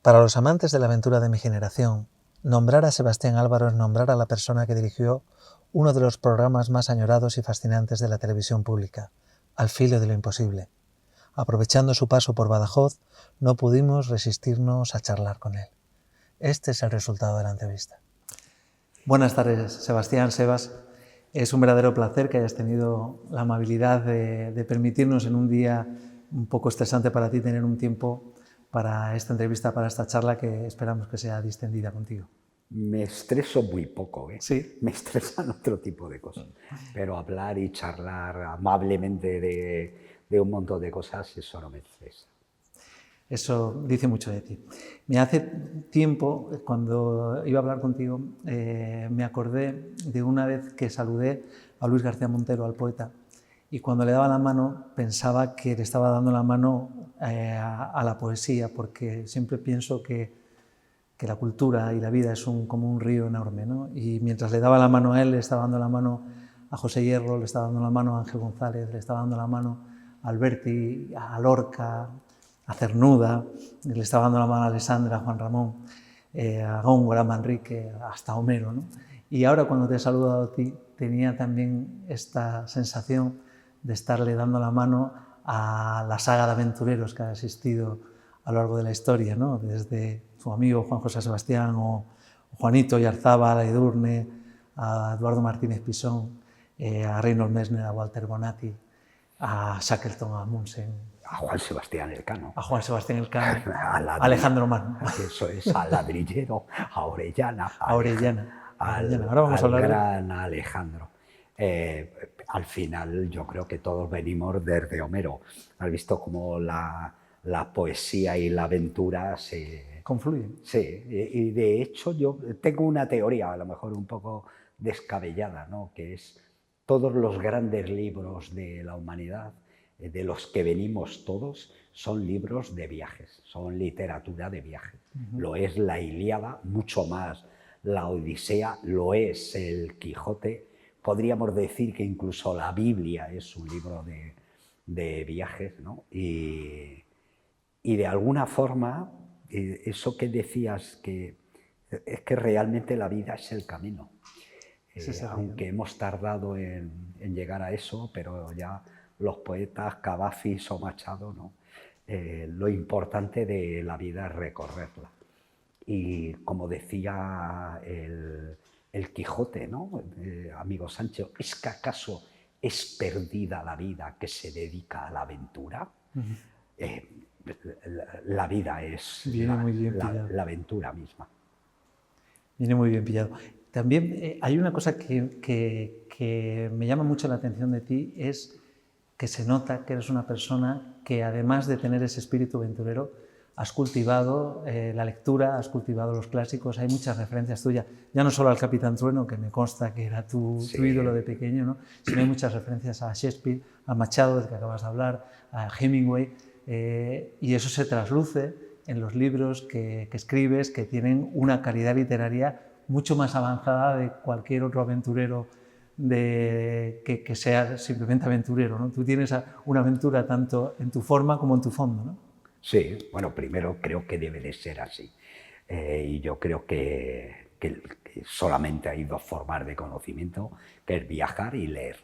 Para los amantes de la aventura de mi generación, nombrar a Sebastián Álvaro es nombrar a la persona que dirigió uno de los programas más añorados y fascinantes de la televisión pública, Al filo de lo imposible. Aprovechando su paso por Badajoz, no pudimos resistirnos a charlar con él. Este es el resultado de la entrevista. Buenas tardes, Sebastián, Sebas. Es un verdadero placer que hayas tenido la amabilidad de permitirnos en un día un poco estresante para ti tener un tiempo para esta entrevista, para esta charla que esperamos que sea distendida contigo. Me estreso muy poco, ¿eh? Sí. Me estresan otro tipo de cosas, pero hablar y charlar amablemente de un montón de cosas, eso no me estresa. Eso dice mucho de ti. Me hace tiempo, cuando iba a hablar contigo, me acordé de una vez que saludé a Luis García Montero, al poeta, y cuando le daba la mano pensaba que le estaba dando la mano a la poesía, porque siempre pienso que la cultura y la vida es como un río enorme, ¿no? Y mientras le daba la mano a él, le estaba dando la mano a José Hierro, le estaba dando la mano a Ángel González, le estaba dando la mano a Alberti, a Lorca, a Cernuda, le estaba dando la mano a Alessandra, a Juan Ramón, a Góngora, a Manrique, hasta Homero, ¿no? Y ahora cuando te he saludado a ti, tenía también esta sensación de estarle dando la mano a la saga de aventureros que ha existido a lo largo de la historia, ¿no? Desde su amigo Juan José Sebastián o Juanito Yarzábal, a Edurne, a Eduardo Martínez Pisón, a Reynold Messner, a Walter Bonatti, a Shackleton, a Amundsen, A Juan Sebastián Elcano. A Juan Sebastián Elcano, a Alejandro Magno. Eso es, a Ladrillero, a Orellana. A Orellana. Ahora vamos a hablar gran Alejandro. Al final yo creo que todos venimos desde Homero. Has visto cómo la poesía y la aventura se confluyen. Sí, y de hecho yo tengo una teoría, a lo mejor un poco descabellada, ¿no? Que es todos los grandes libros de la humanidad, de los que venimos todos, son libros de viajes, son literatura de viajes. Lo es la Ilíada, mucho más la Odisea, lo es el Quijote. Podríamos decir que incluso la Biblia es un libro de viajes, ¿no? Y de alguna forma, eso que decías, que es que realmente la vida es el camino. Aunque hemos tardado en llegar a eso, pero ya los poetas Cavafis o Machado, ¿no? Lo importante de la vida es recorrerla. Y como decía el Quijote, ¿no? Amigo Sancho, ¿es que acaso es perdida la vida que se dedica a la aventura? La vida es la aventura misma. Viene muy bien pillado. También hay una cosa que me llama mucho la atención de ti, es que se nota que eres una persona que, además de tener ese espíritu aventurero, has cultivado la lectura, has cultivado los clásicos, hay muchas referencias tuyas, ya no solo al Capitán Trueno, que me consta que era tu ídolo de pequeño, ¿no? Sino hay muchas referencias a Shakespeare, a Machado, del que acabas de hablar, a Hemingway, y eso se trasluce en los libros que escribes, que tienen una calidad literaria mucho más avanzada de cualquier otro aventurero que sea simplemente aventurero, ¿no? Tú tienes una aventura tanto en tu forma como en tu fondo, ¿no? Sí, bueno, primero creo que debe de ser así. Y yo creo que solamente hay dos formas de conocimiento, que es viajar y leer.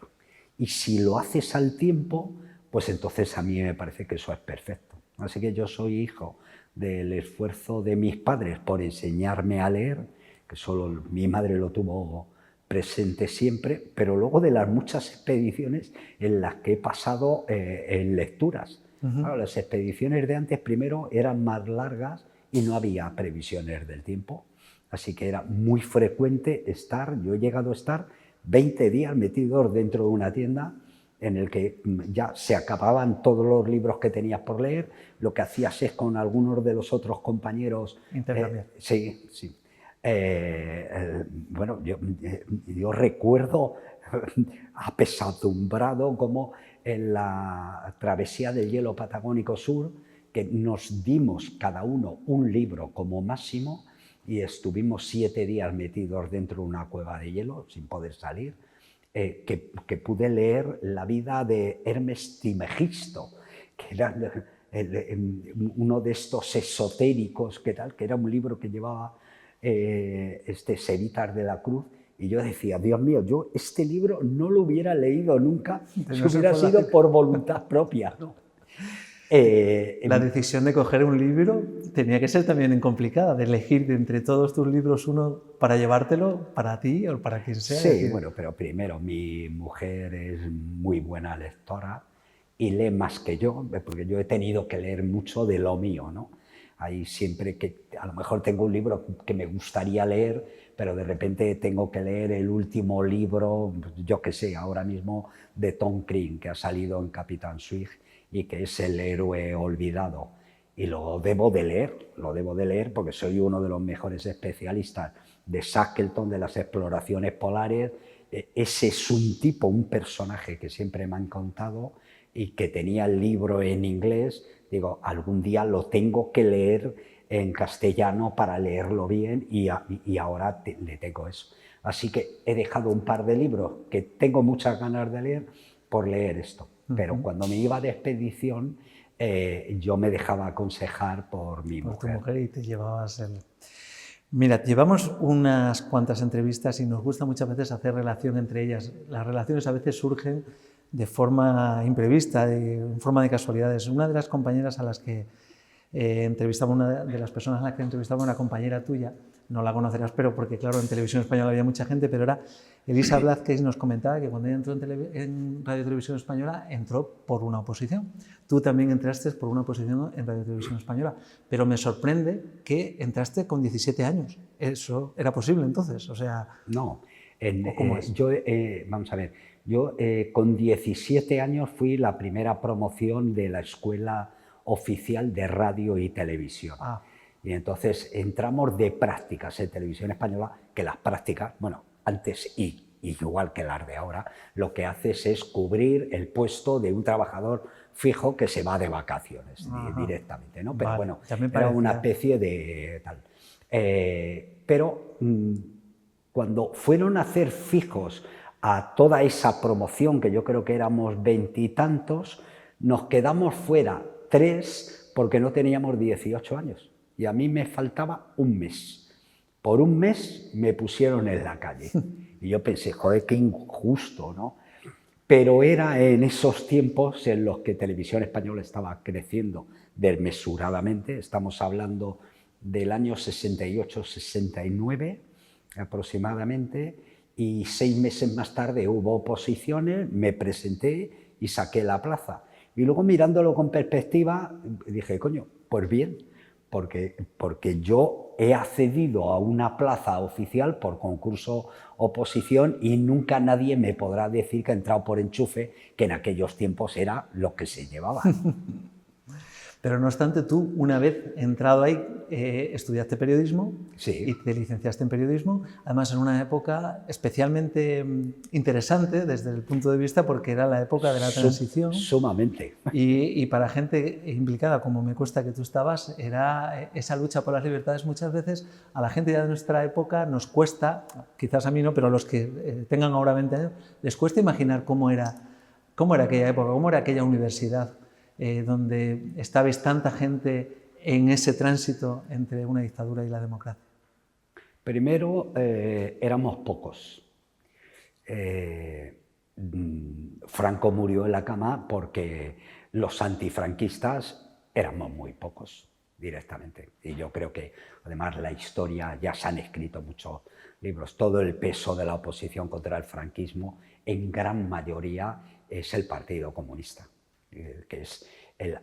Y si lo haces al tiempo, pues entonces a mí me parece que eso es perfecto. Así que yo soy hijo del esfuerzo de mis padres por enseñarme a leer, que solo mi madre lo tuvo presente siempre, pero luego de las muchas expediciones en las que he pasado en lecturas. Claro, las expediciones de antes primero eran más largas y no había previsiones del tiempo, así que era muy frecuente yo he llegado a estar 20 días metidos dentro de una tienda en el que ya se acababan todos los libros que tenías por leer, lo que hacías es con algunos de los otros compañeros... Intercambiar. Sí. Bueno, yo recuerdo apesadumbrado como en la travesía del hielo patagónico sur que nos dimos cada uno un libro como máximo y estuvimos 7 días metidos dentro de una cueva de hielo sin poder salir, que pude leer la vida de Hermes Trismegisto, que era uno de estos esotéricos, que era un libro que llevaba Seritas de la Cruz, y yo decía, Dios mío, yo este libro no lo hubiera leído nunca si hubiera sido por voluntad propia, ¿no? La decisión de coger un libro tenía que ser también complicada, de elegir de entre todos tus libros uno para llevártelo para ti o para quien sea. Sí, bueno, pero primero mi mujer es muy buena lectora y lee más que yo, porque yo he tenido que leer mucho de lo mío, ¿no? Hay siempre que, a lo mejor tengo un libro que me gustaría leer, pero de repente tengo que leer el último libro, yo qué sé, ahora mismo de Tom Crean, que ha salido en Capitán Swing y que es El héroe olvidado. Y lo debo de leer porque soy uno de los mejores especialistas de Shackleton, de las exploraciones polares. Ese es un tipo, un personaje que siempre me han contado y que tenía el libro en inglés. Digo, algún día lo tengo que leer en castellano para leerlo bien y ahora le tengo eso. Así que he dejado un par de libros que tengo muchas ganas de leer por leer esto. Pero cuando me iba de expedición, yo me dejaba aconsejar por mi mujer. Por tu mujer y te llevabas el... Mira, llevamos unas cuantas entrevistas y nos gusta muchas veces hacer relación entre ellas. Las relaciones a veces surgen de forma imprevista, en forma de casualidades. Una de las compañeras a las que entrevistaba, una de las personas a las que entrevistaba, una compañera tuya, no la conocerás, pero porque claro, en Televisión Española había mucha gente, pero era Elisa Blázquez, nos comentaba que cuando ella entró en Radio Televisión Española entró por una oposición. Tú también entraste por una oposición en Radio Televisión Española, pero me sorprende que entraste con 17 años. ¿Eso era posible entonces? O sea, no. ¿cómo es? Vamos a ver, yo con 17 años fui la primera promoción de la Escuela Oficial de Radio y Televisión. Y entonces entramos de prácticas en Televisión Española, que las prácticas, bueno, antes y igual que las de ahora, lo que haces es cubrir el puesto de un trabajador fijo que se va de vacaciones directamente, ¿no? Pero bueno, era una especie de tal. Pero cuando fueron a hacer fijos a toda esa promoción, que yo creo que éramos 20 y tantos, nos quedamos fuera 3 porque no teníamos 18 años. Y a mí me faltaba un mes. Por un mes me pusieron en la calle. Y yo pensé, joder, qué injusto, ¿no? Pero era en esos tiempos en los que Televisión Española estaba creciendo desmesuradamente. Estamos hablando del año 68-69 aproximadamente. Y 6 meses más tarde hubo oposiciones, me presenté y saqué la plaza. Y luego mirándolo con perspectiva dije, coño, pues bien, porque yo he accedido a una plaza oficial por concurso oposición y nunca nadie me podrá decir que he entrado por enchufe, que en aquellos tiempos era lo que se llevaba. Pero no obstante, tú, una vez entrado ahí, estudiaste periodismo y te licenciaste en periodismo, además en una época especialmente interesante desde el punto de vista porque era la época de la transición. Sumamente. Y para gente implicada, como me cuesta que tú estabas, era esa lucha por las libertades. Muchas veces a la gente ya de nuestra época nos cuesta, quizás a mí no, pero a los que tengan ahora 20 años, les cuesta imaginar cómo era aquella época, cómo era aquella universidad. Donde estabais tanta gente en ese tránsito entre una dictadura y la democracia? Primero, éramos pocos. Franco murió en la cama porque los antifranquistas éramos muy pocos directamente. Y yo creo que, además, la historia, ya se han escrito muchos libros, todo el peso de la oposición contra el franquismo, en gran mayoría, es el Partido Comunista, que es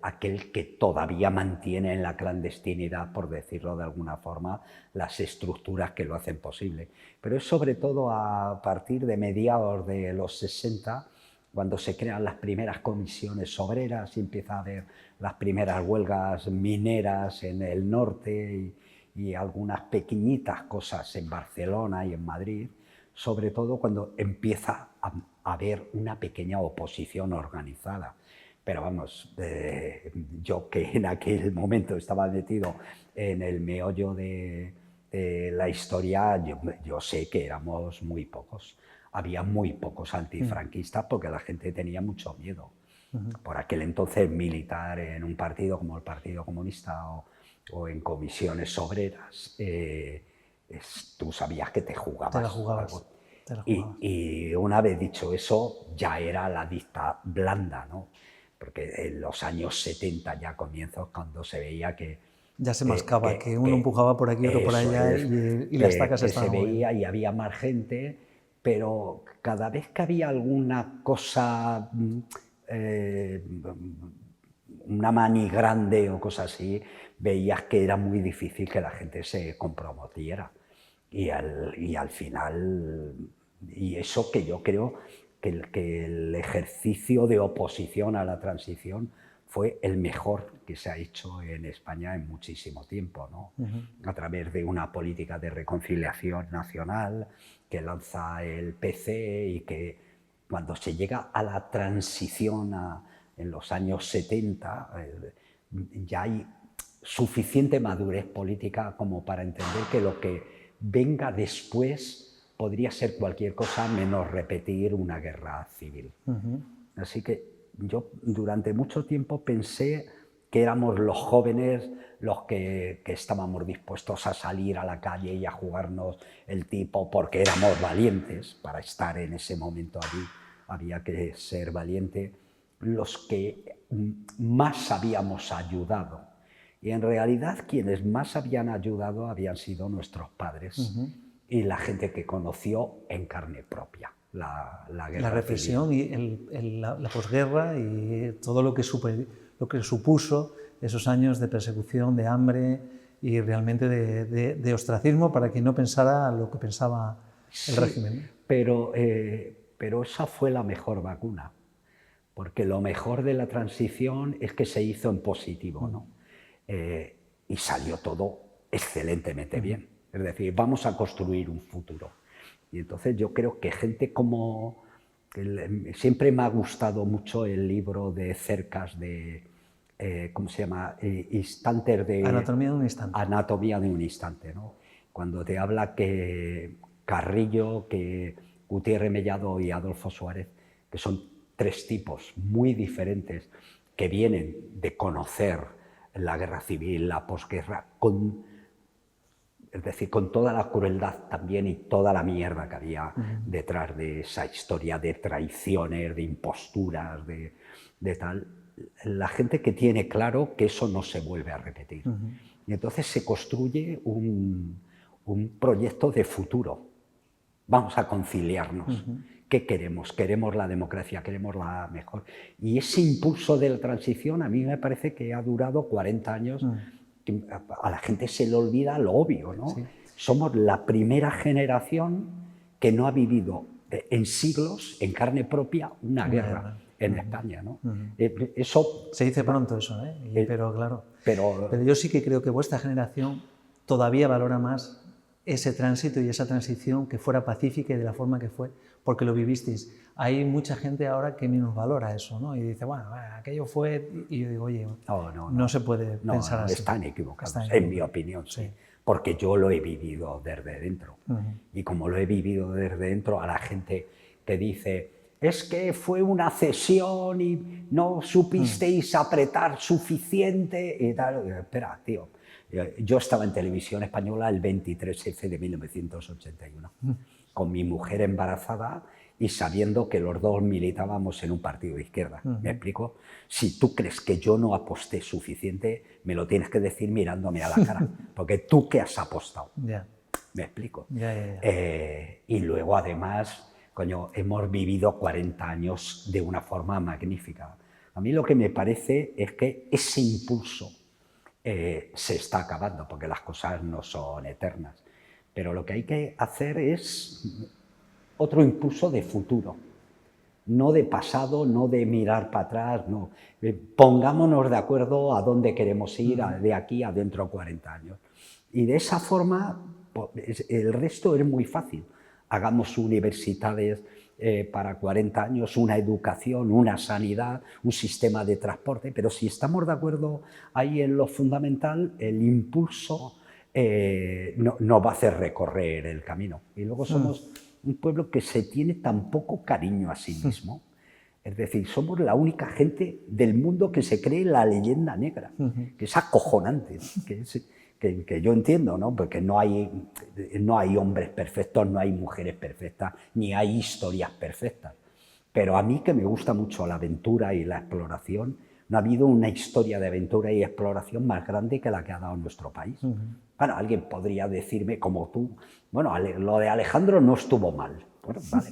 aquel que todavía mantiene en la clandestinidad, por decirlo de alguna forma, las estructuras que lo hacen posible. Pero es sobre todo a partir de mediados de los 60, cuando se crean las primeras comisiones obreras y empieza a haber las primeras huelgas mineras en el norte y algunas pequeñitas cosas en Barcelona y en Madrid, sobre todo cuando empieza a haber una pequeña oposición organizada. pero vamos, yo que en aquel momento estaba metido en el meollo de la historia, yo sé que éramos muy pocos. Había muy pocos antifranquistas porque la gente tenía mucho miedo. Por aquel entonces militar en un partido como el Partido Comunista o en comisiones obreras, tú sabías que te jugabas. Te la jugabas. Algo. Te la jugabas. Y una vez dicho eso, ya era la dicta blanda, ¿no? Porque en los años 70 ya comienzos, cuando se veía que ya se mascaba, que uno empujaba por aquí, otro por allá, y las tacas que estaban se veía moviendo. y había más gente, pero cada vez que había alguna cosa, una mani grande o cosas así, veías que era muy difícil que la gente se comprometiera. Y al final, y eso que yo creo que el ejercicio de oposición a la transición fue el mejor que se ha hecho en España en muchísimo tiempo, ¿no? A través de una política de reconciliación nacional que lanza el PC y que cuando se llega a la transición en los años 70, ya hay suficiente madurez política como para entender que lo que venga después podría ser cualquier cosa menos repetir una guerra civil. Así que yo durante mucho tiempo pensé que éramos los jóvenes los que estábamos dispuestos a salir a la calle y a jugarnos el tipo porque éramos valientes. Para estar en ese momento allí había que ser valiente. Los que más habíamos ayudado. Y en realidad quienes más habían ayudado habían sido nuestros padres y la gente que conoció en carne propia la guerra. La represión civil. Y la posguerra y todo lo que supuso esos años de persecución, de hambre y realmente de ostracismo para quien no pensara lo que pensaba el régimen. Pero esa fue la mejor vacuna, porque lo mejor de la transición es que se hizo en positivo, ¿no? Y salió todo excelentemente bien. Es decir, vamos a construir un futuro. Y entonces yo creo que gente como... siempre me ha gustado mucho el libro de Cercas de... ¿cómo se llama? Instantes de... Anatomía de un instante. Anatomía de un instante, ¿no? Cuando te habla que Carrillo, que Gutiérrez Mellado y Adolfo Suárez, que son tres tipos muy diferentes que vienen de conocer la guerra civil, la posguerra, es decir, con toda la crueldad también y toda la mierda que había detrás de esa historia de traiciones, de imposturas, de tal, la gente que tiene claro que eso no se vuelve a repetir. Y entonces se construye un proyecto de futuro. Vamos a conciliarnos. ¿Qué queremos? Queremos la democracia, queremos la mejor. Y ese impulso de la transición a mí me parece que ha durado 40 años. A la gente se le olvida lo obvio, ¿no? Sí. Somos la primera generación que no ha vivido en siglos, en carne propia, una guerra en España, ¿no? Eso... Se dice pronto eso, pero claro. Pero yo sí que creo que vuestra generación todavía valora más ese tránsito y esa transición que fuera pacífica y de la forma que fue, porque lo vivisteis. Hay mucha gente ahora que menos valora eso, ¿no? Y dice, bueno, aquello fue... Y yo digo, oye, no se puede pensar así. Están equivocados, en mi opinión, sí. Porque yo lo he vivido desde dentro. Y como lo he vivido desde dentro, a la gente que dice, es que fue una cesión y no supisteis apretar suficiente y tal. Espera, tío. Yo estaba en Televisión Española el 23F de 1981, con mi mujer embarazada y sabiendo que los dos militábamos en un partido de izquierda. ¿Me explico? Si tú crees que yo no aposté suficiente, me lo tienes que decir mirándome a la cara, porque tú que has apostado. ¿Me explico? Y luego, además, coño, hemos vivido 40 años de una forma magnífica. A mí lo que me parece es que ese impulso se está acabando, porque las cosas no son eternas. Pero lo que hay que hacer es otro impulso de futuro, no de pasado, no de mirar para atrás, no. Pongámonos de acuerdo a dónde queremos ir de aquí a dentro de 40 años. Y de esa forma, el resto es muy fácil. Hagamos universidades para 40 años, una educación, una sanidad, un sistema de transporte, pero si estamos de acuerdo ahí en lo fundamental, el impulso no va a hacer recorrer el camino. Y luego somos un pueblo que se tiene tan poco cariño a sí mismo. Es decir, somos la única gente del mundo que se cree la leyenda negra, que es acojonante, ¿no? que yo entiendo, ¿no? Porque no hay hombres perfectos, no hay mujeres perfectas, ni hay historias perfectas. Pero a mí, que me gusta mucho la aventura y la exploración, no ha habido una historia de aventura y exploración más grande que la que ha dado nuestro país. Bueno, alguien podría decirme, como tú, bueno, lo de Alejandro no estuvo mal. Bueno, vale,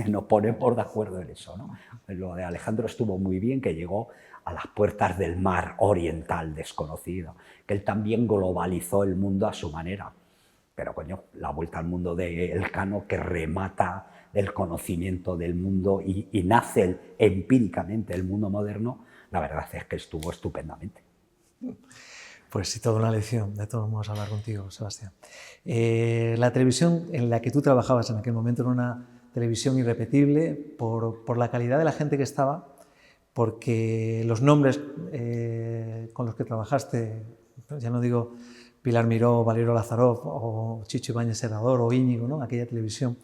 nos ponemos de acuerdo en eso, ¿no? Lo de Alejandro estuvo muy bien, que llegó a las puertas del mar oriental desconocido, que él también globalizó el mundo a su manera. Pero, coño, la vuelta al mundo de Elcano, que remata el conocimiento del mundo y nace empíricamente el mundo moderno, la verdad es que estuvo estupendamente. Pues sí, toda una lección, de todos modos, hablar contigo, Sebastián. La televisión en la que tú trabajabas en aquel momento era una televisión irrepetible por la calidad de la gente que estaba, porque los nombres con los que trabajaste, ya no digo Pilar Miró, Valerio Lázaro o Chicho Ibáñez Serrador o Íñigo, ¿no? Aquella televisión,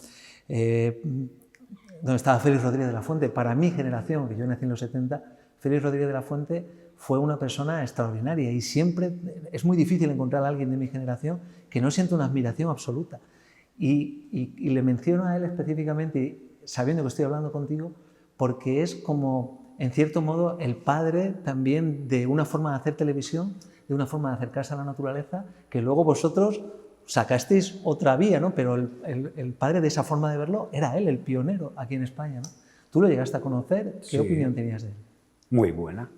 donde estaba Félix Rodríguez de la Fuente. Para mi generación, que yo nací en los 70, Félix Rodríguez de la Fuente fue una persona extraordinaria y siempre es muy difícil encontrar a alguien de mi generación que no sienta una admiración absoluta. Y le menciono a él específicamente, sabiendo que estoy hablando contigo, porque es como, en cierto modo, el padre también de una forma de hacer televisión, de una forma de acercarse a la naturaleza, que luego vosotros sacasteis otra vía, ¿no? Pero el padre de esa forma de verlo era él, el pionero aquí en España, ¿no? ¿Tú lo llegaste a conocer? ¿Qué opinión tenías de él? Muy buena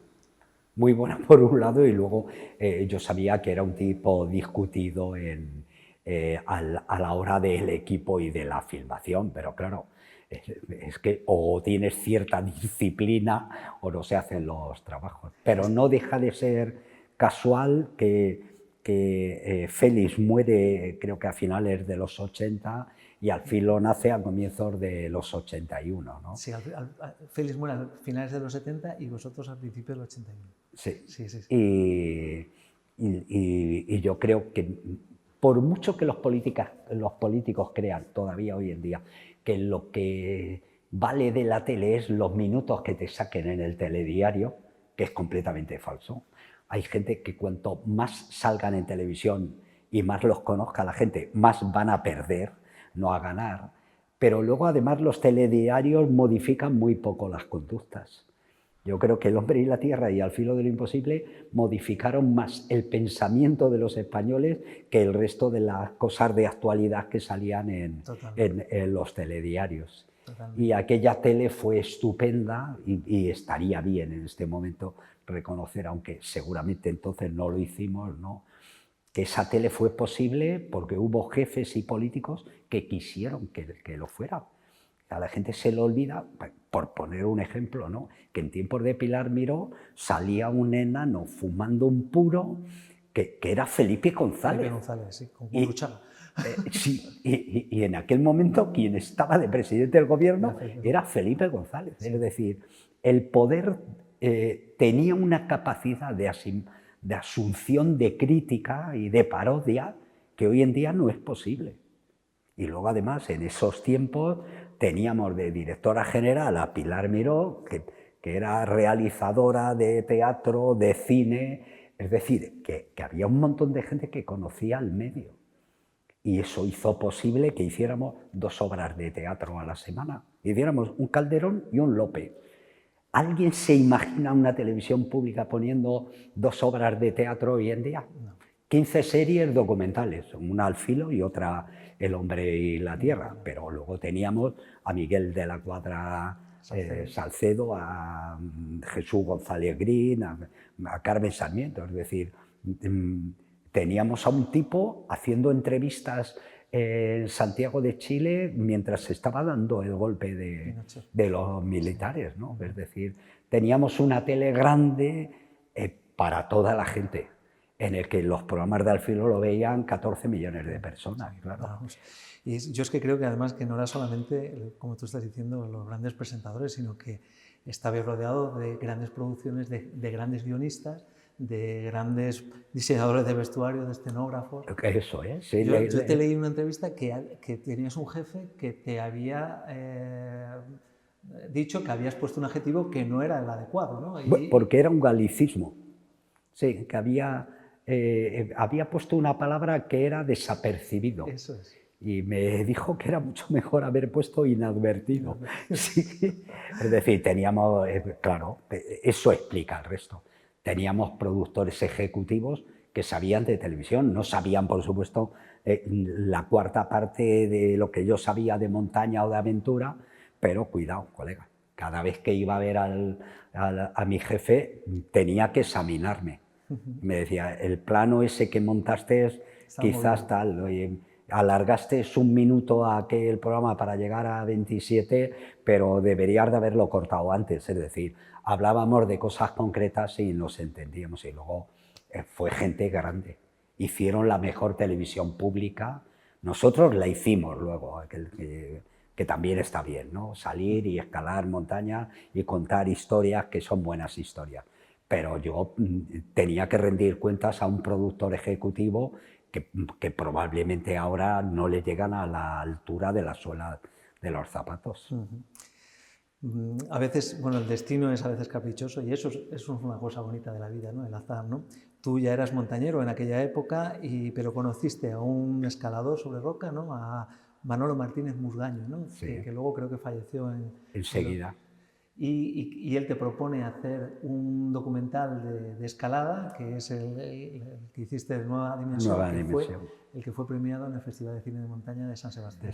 por un lado, y luego yo sabía que era un tipo discutido a la hora del equipo y de la filmación, pero claro, es que o tienes cierta disciplina o no se hacen los trabajos. Pero no deja de ser casual que Félix muere, creo que a finales de los 80, y Alfilo nace a comienzos de los 81, ¿no? Sí, Félix muere a finales de los 70 y vosotros al principio del 81. Sí. Sí. Y yo creo que por mucho que los políticos crean todavía hoy en día que lo que vale de la tele es los minutos que te saquen en el telediario, que es completamente falso. Hay gente que cuanto más salgan en televisión y más los conozca la gente, más van a perder, no a ganar. Pero luego además los telediarios modifican muy poco las conductas. Yo creo que El hombre y la tierra y Al filo de lo imposible modificaron más el pensamiento de los españoles que el resto de las cosas de actualidad que salían en los telediarios. Totalmente. Y aquella tele fue estupenda y estaría bien en este momento reconocer, aunque seguramente entonces no lo hicimos, ¿no?, que esa tele fue posible porque hubo jefes y políticos que quisieron que lo fuera. A la gente se le olvida, por poner un ejemplo, ¿no?, que en tiempos de Pilar Miró salía un enano fumando un puro que era Felipe González. Felipe González, sí, con Gurruchaga. Sí, y en aquel momento quien estaba de presidente del gobierno era Felipe González. Sí. Es decir, el poder tenía una capacidad de asunción de crítica y de parodia que hoy en día no es posible. Y luego además en esos tiempos teníamos de directora general a Pilar Miró, que era realizadora de teatro, de cine, es decir, que había un montón de gente que conocía el medio. Y eso hizo posible que hiciéramos 2 obras de teatro a la semana. Hiciéramos un Calderón y un Lope. ¿Alguien se imagina una televisión pública poniendo 2 obras de teatro hoy en día? No. 15 series documentales, una Al filo y otra El hombre y la tierra. Pero luego teníamos a Miguel de la Cuadra Salcedo, a Jesús González Green, a Carmen Sarmiento. Es decir, teníamos a un tipo haciendo entrevistas en Santiago de Chile mientras se estaba dando el golpe de los militares, ¿no? Es decir, teníamos una tele grande para toda la gente. en el que los programas de Al Filo lo veían 14 millones de personas, claro. Vamos. Y yo es que creo que además que no era solamente, como tú estás diciendo, los grandes presentadores, sino que estaba rodeado de grandes producciones, de grandes guionistas, de grandes diseñadores de vestuario, de escenógrafos. Eso es. Sí, Yo te leí una entrevista que tenías un jefe que te había dicho que habías puesto un adjetivo que no era el adecuado, ¿no? Porque era un galicismo. Sí, que había puesto una palabra que era desapercibido. Eso es. Y me dijo que era mucho mejor haber puesto inadvertido. Sí. Es decir, teníamos, claro, eso explica el resto. Teníamos productores ejecutivos que sabían de televisión, no sabían, por supuesto, la cuarta parte de lo que yo sabía de montaña o de aventura, pero cuidado, colega, cada vez que iba a ver a mi jefe tenía que examinarme. Me decía, el plano ese que montaste quizás tal, oye, alargaste un minuto a aquel programa para llegar a 27, pero deberías de haberlo cortado antes. Es decir, hablábamos de cosas concretas y nos entendíamos. Y luego fue gente grande. Hicieron la mejor televisión pública. Nosotros la hicimos luego, que también está bien, ¿no? Salir y escalar montañas y contar historias que son buenas historias. Pero yo tenía que rendir cuentas a un productor ejecutivo que probablemente ahora no le llegan a la altura de la suela de los zapatos. A veces, bueno, el destino es a veces caprichoso y eso es una cosa bonita de la vida, ¿no? El azar, ¿no? Tú ya eras montañero en aquella época, pero conociste a un escalador sobre roca, ¿no? A Manolo Martínez Musgaño, ¿no? Sí. Que luego creo que falleció enseguida. Y él te propone hacer un documental de escalada, que es el que hiciste de Nueva Dimensión, el que fue premiado en el Festival de Cine de Montaña de San Sebastián,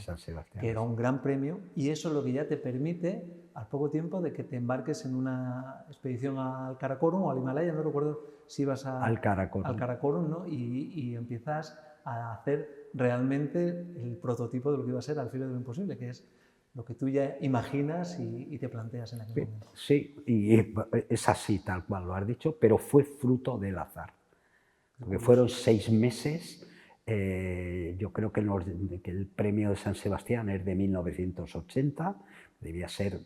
que era un gran premio, y eso es lo que ya te permite, al poco tiempo, de que te embarques en una expedición al Karakorum o al Himalaya, no recuerdo si ibas al Karakorum, ¿no? Y empiezas a hacer realmente el prototipo de lo que iba a ser Al Filo de lo Imposible, que es lo que tú ya imaginas y te planteas en aquel momento. Sí, y es así, tal cual lo has dicho, pero fue fruto del azar. Porque fueron 6 meses, yo creo que el premio de San Sebastián es de 1980, debía ser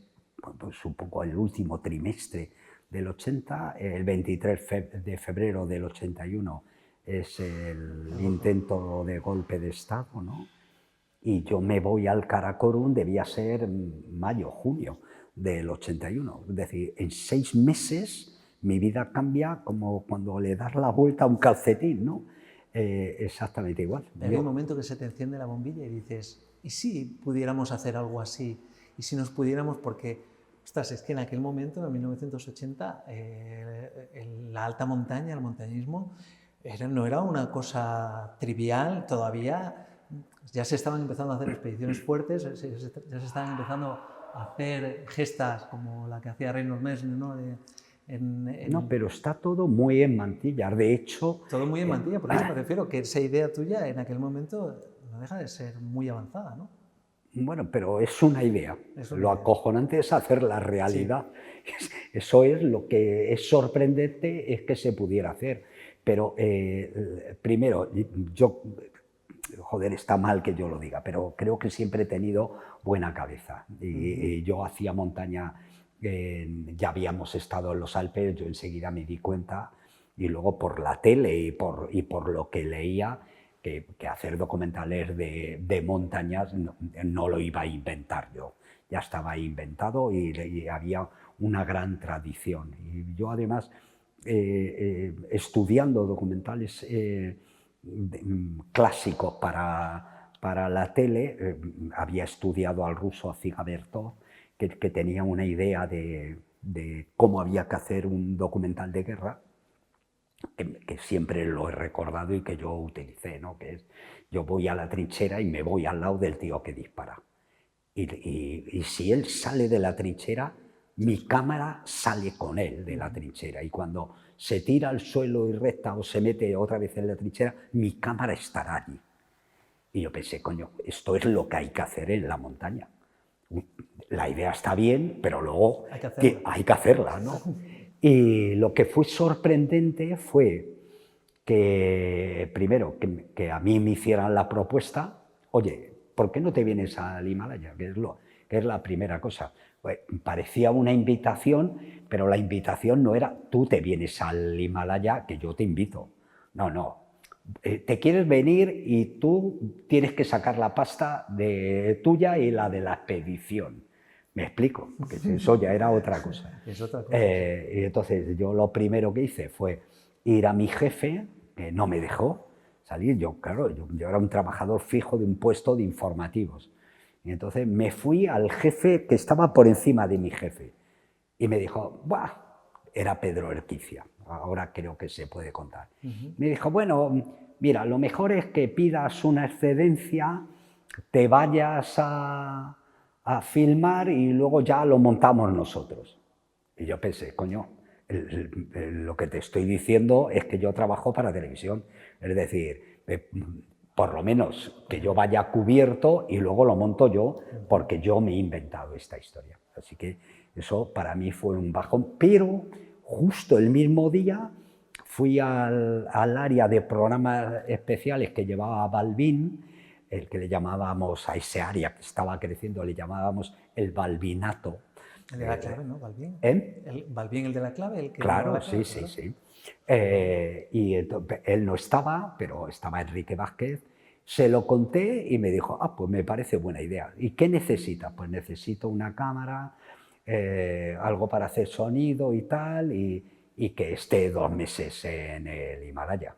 pues, un poco el último trimestre del 80, el 23 de febrero del 81 es el intento de golpe de Estado, ¿no? Y yo me voy al Karakorum, debía ser mayo, junio del 81. Es decir, en 6 meses mi vida cambia como cuando le das la vuelta a un calcetín, ¿no? Exactamente igual. Pero hay un momento que se te enciende la bombilla y dices, ¿y si pudiéramos hacer algo así? ¿Y si nos pudiéramos? Porque, ostras, es que en aquel momento, en 1980, la alta montaña, el montañismo, no era una cosa trivial todavía. Ya se estaban empezando a hacer expediciones fuertes, ya se estaban empezando a hacer gestas como la que hacía Reynolds Messner, ¿no? No, pero está todo muy en mantillas, de hecho... Todo muy en mantillas, por eso me refiero que esa idea tuya en aquel momento no deja de ser muy avanzada, ¿no? Bueno, pero es una idea. Lo acojonante es hacer la realidad. Sí. Eso es lo que es sorprendente, es que se pudiera hacer. Pero primero, yo... Joder, está mal que yo lo diga, pero creo que siempre he tenido buena cabeza. Y yo hacía montaña, ya habíamos estado en los Alpes, yo enseguida me di cuenta, y luego por la tele y por lo que leía, que hacer documentales de montañas no lo iba a inventar yo. Ya estaba inventado y había una gran tradición. Y yo además, estudiando documentales clásicos para la tele, había estudiado al ruso Ziga Vertov, que tenía una idea de cómo había que hacer un documental de guerra, que siempre lo he recordado y que yo utilicé, ¿no? Que es, yo voy a la trinchera y me voy al lado del tío que dispara. Y si él sale de la trinchera, mi cámara sale con él de la trinchera, y cuando se tira al suelo y recta o se mete otra vez en la trinchera, mi cámara estará allí. Y yo pensé, coño, esto es lo que hay que hacer en la montaña. La idea está bien, pero luego hay que hacerla, ¿no? Y lo que fue sorprendente fue que primero, que a mí me hicieran la propuesta, oye, ¿por qué no te vienes al Himalaya? Que es la primera cosa. Pues, parecía una invitación, pero la invitación no era tú te vienes al Himalaya, que yo te invito. No, no. Te quieres venir y tú tienes que sacar la pasta tuya y la de la expedición. ¿Me explico? Porque eso ya era otra cosa. Es otra cosa. Y entonces yo lo primero que hice fue ir a mi jefe, que no me dejó salir. Yo, claro, yo era un trabajador fijo de un puesto de informativos. Y entonces me fui al jefe que estaba por encima de mi jefe. Y me dijo, ¡buah! Era Pedro Erquicia. Ahora creo que se puede contar. Me dijo, bueno, mira, lo mejor es que pidas una excedencia, te vayas a filmar y luego ya lo montamos nosotros. Y yo pensé, coño, lo que te estoy diciendo es que yo trabajo para televisión. Es decir, por lo menos que yo vaya cubierto y luego lo monto yo, porque yo me he inventado esta historia. Así que eso para mí fue un bajón, pero justo el mismo día fui al área de programas especiales que llevaba Balbín, el que le llamábamos a ese área que estaba creciendo, le llamábamos el Balbinato. El de la clave, ¿no? Balbín. Balbín, el de la clave, el que claro, la clave, sí, sí, sí. Y entonces, él no estaba, pero estaba Enrique Vázquez. Se lo conté y me dijo, pues me parece buena idea. ¿Y qué necesitas? Pues necesito una cámara, algo para hacer sonido y tal, y que esté 2 meses en el Himalaya.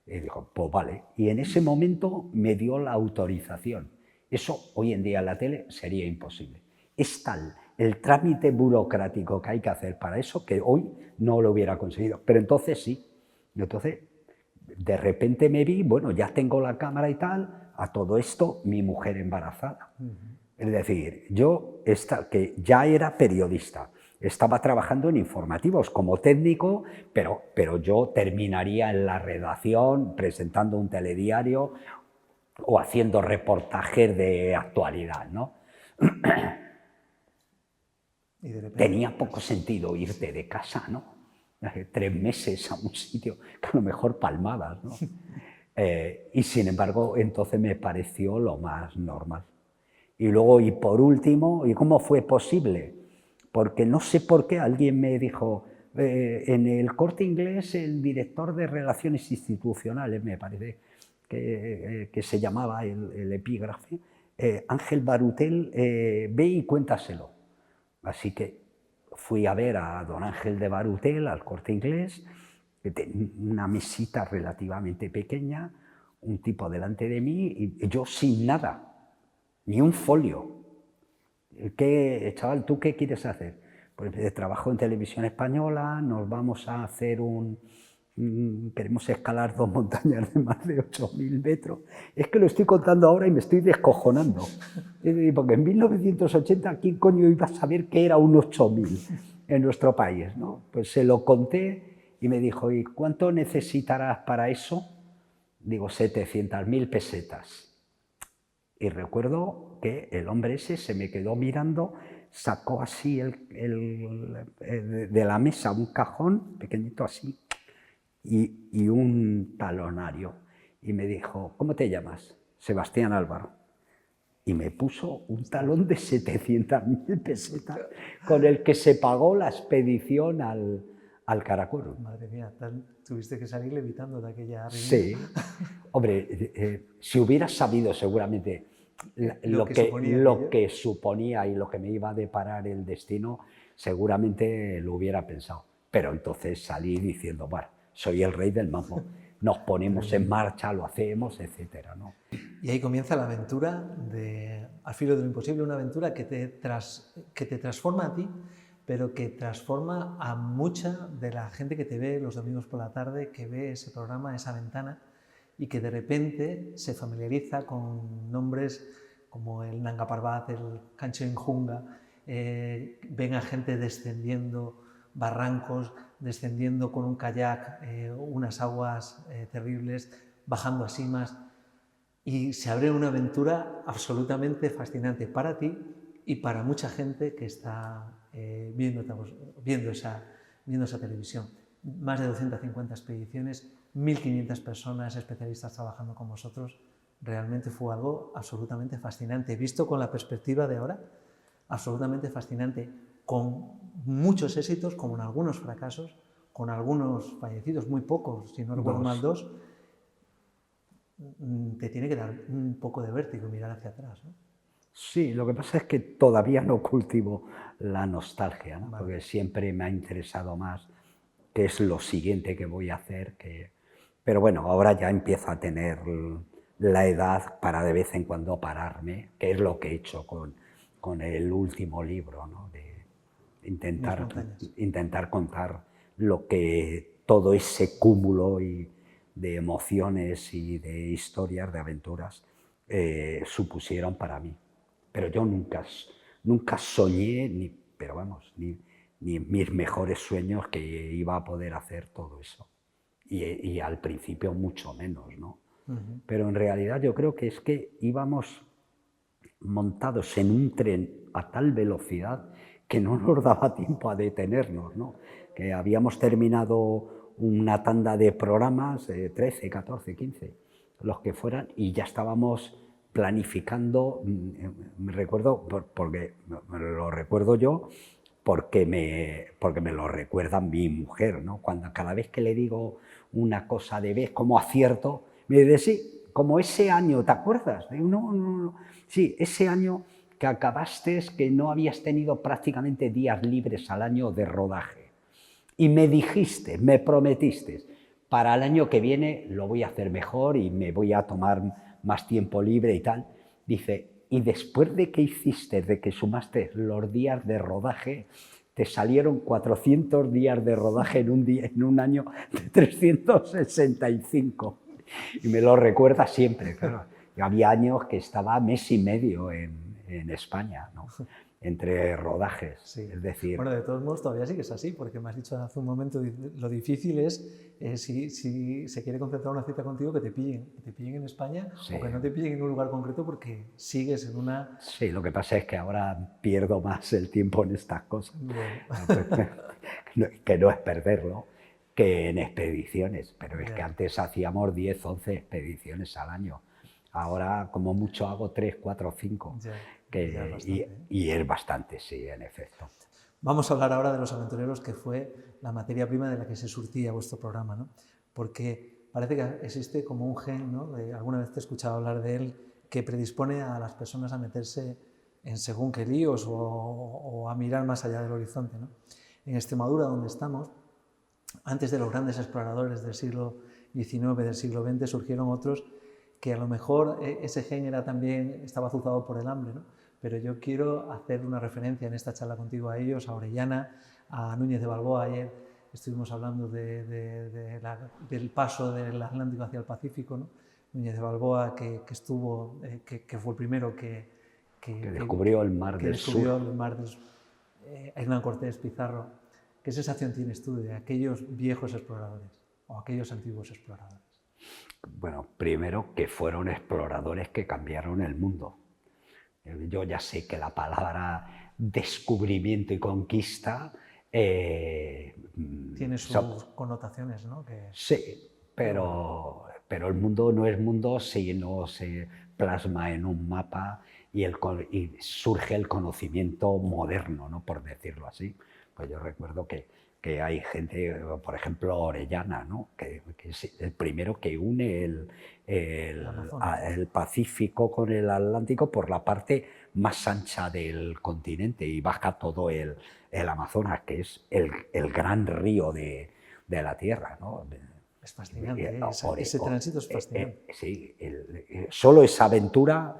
Y dijo, pues vale. Y en ese momento me dio la autorización. Eso hoy en día en la tele sería imposible. Es tal el trámite burocrático que hay que hacer para eso que hoy no lo hubiera conseguido. Pero entonces sí. Y entonces, de repente me vi, bueno, ya tengo la cámara y tal, a todo esto mi mujer embarazada. Es decir, yo, que ya era periodista, estaba trabajando en informativos como técnico, pero yo terminaría en la redacción presentando un telediario o haciendo reportajes de actualidad, ¿no? Y de repente, tenía poco sentido irte de casa, ¿no? 3 meses a un sitio que a lo mejor palmabas, ¿no? Y sin embargo, entonces me pareció lo más normal. Y luego, y por último, ¿y cómo fue posible? Porque no sé por qué alguien me dijo, en el Corte Inglés, el director de Relaciones Institucionales, me parece que se llamaba el epígrafe, Ángel Barutel, ve y cuéntaselo. Así que fui a ver a don Ángel de Barutel, al Corte Inglés, que tenía una mesita relativamente pequeña, un tipo delante de mí, y yo sin nada, ni un folio. Chaval, ¿tú qué quieres hacer? Pues trabajo en Televisión Española, nos vamos a hacer queremos escalar 2 montañas de más de 8.000 metros. Es que lo estoy contando ahora y me estoy descojonando. Porque en 1980, ¿quién coño iba a saber qué era un 8.000 en nuestro país, ¿no? Pues se lo conté y me dijo, ¿y cuánto necesitarás para eso? Digo, 700.000 pesetas. Y recuerdo que el hombre ese se me quedó mirando, sacó así de la mesa un cajón pequeñito así, y un talonario. Y me dijo, ¿cómo te llamas? Sebastián Álvaro. Y me puso un talón de 700.000 pesetas con el que se pagó la expedición al Karakorum. Madre mía, tuviste que salir levitando de aquella reunión. Sí. Hombre, si hubiera sabido seguramente lo que suponía y lo que me iba a deparar el destino, seguramente lo hubiera pensado. Pero entonces salí diciendo, bueno, soy el rey del mambo, nos ponemos en marcha, lo hacemos, etcétera, ¿no? Y ahí comienza la aventura Al filo de lo imposible, una aventura que te transforma a ti, pero que transforma a mucha de la gente que te ve los domingos por la tarde, que ve ese programa, esa ventana, y que de repente se familiariza con nombres como el Nanga Parbat, el Kanchenjunga, ven a gente descendiendo barrancos, descendiendo con un kayak unas aguas terribles, bajando a simas, y se abre una aventura absolutamente fascinante para ti y para mucha gente que está viendo esa televisión. Más de 250 expediciones, 1.500 personas especialistas trabajando con vosotros. Realmente fue algo absolutamente fascinante. Visto con la perspectiva de ahora, absolutamente fascinante, con muchos éxitos, con algunos fracasos, con algunos fallecidos, muy pocos, si no recuerdo mal, 2. Te tiene que dar un poco de vértigo mirar hacia atrás, ¿no? Sí, lo que pasa es que todavía no cultivo la nostalgia, ¿no? Vale. Porque siempre me ha interesado más qué es lo siguiente que voy a hacer. Pero bueno, ahora ya empiezo a tener la edad para de vez en cuando pararme, que es lo que he hecho con el último libro, ¿no? De intentar contar lo que todo ese cúmulo de emociones y de historias, de aventuras, supusieron para mí. Pero yo nunca soñé, pero vamos, ni en mis mejores sueños que iba a poder hacer todo eso. Y al principio mucho menos, ¿no? Pero en realidad yo creo que es que íbamos montados en un tren a tal velocidad que no nos daba tiempo a detenernos, ¿no? Que habíamos terminado una tanda de programas, 13, 14, 15, los que fueran, y ya estábamos planificando, me recuerdo, porque me lo recuerdo yo, porque me lo recuerda mi mujer, ¿no? Cada vez que le digo una cosa de vez como acierto, me dice, sí, como ese año, ¿te acuerdas? Digo, no. Sí, ese año que acabaste, que no habías tenido prácticamente días libres al año de rodaje. Y me dijiste, me prometiste, para el año que viene lo voy a hacer mejor y me voy a tomar más tiempo libre y tal. Dice, y después de que hiciste, de que sumaste los días de rodaje, te salieron 400 días de rodaje en un año de 365. Y me lo recuerda siempre, claro. Yo había años que estaba mes y medio en España, ¿no? Entre rodajes, sí. Es decir... Bueno, de todos modos todavía sí que es así, porque me has dicho hace un momento, lo difícil es si se quiere concentrar una cita contigo, que te pillen en España, sí, o que no te pillen en un lugar concreto porque sigues en una... Sí, lo que pasa es que ahora pierdo más el tiempo en estas cosas, bueno. Que no es perderlo, que en expediciones, pero es que antes hacíamos 10, 11 expediciones al año. Ahora como mucho hago 3, 4, 5, y es bastante, sí, en efecto. Vamos a hablar ahora de Los Aventureros, que fue la materia prima de la que se surtía vuestro programa, ¿no? Porque parece que existe como un gen, ¿no? Alguna vez te he escuchado hablar de él, que predispone a las personas a meterse en según qué líos o a mirar más allá del horizonte, ¿no? En Extremadura, donde estamos, antes de los grandes exploradores del siglo XIX, del siglo XX, surgieron otros que a lo mejor ese gen estaba azuzado por el hambre, ¿no? Pero yo quiero hacer una referencia en esta charla contigo a ellos, a Orellana, a Núñez de Balboa. Ayer estuvimos hablando del paso del Atlántico hacia el Pacífico, ¿no? Núñez de Balboa, que fue el primero que descubrió el Mar del Sur. Hernán Cortés, Pizarro. ¿Qué sensación tienes tú de aquellos viejos exploradores o aquellos antiguos exploradores? Bueno, primero que fueron exploradores que cambiaron el mundo. Yo ya sé que la palabra descubrimiento y conquista... tiene sus connotaciones, ¿no? Sí, pero el mundo no es mundo si no se plasma en un mapa y surge el conocimiento moderno, ¿no? Por decirlo así. Pues yo recuerdo que hay gente, por ejemplo, Orellana, ¿no? que es el primero que une el Pacífico con el Atlántico por la parte más ancha del continente y baja todo el Amazonas, que es el gran río de la Tierra, ¿no? Es fascinante, ese tránsito es fascinante. Sí, solo esa aventura,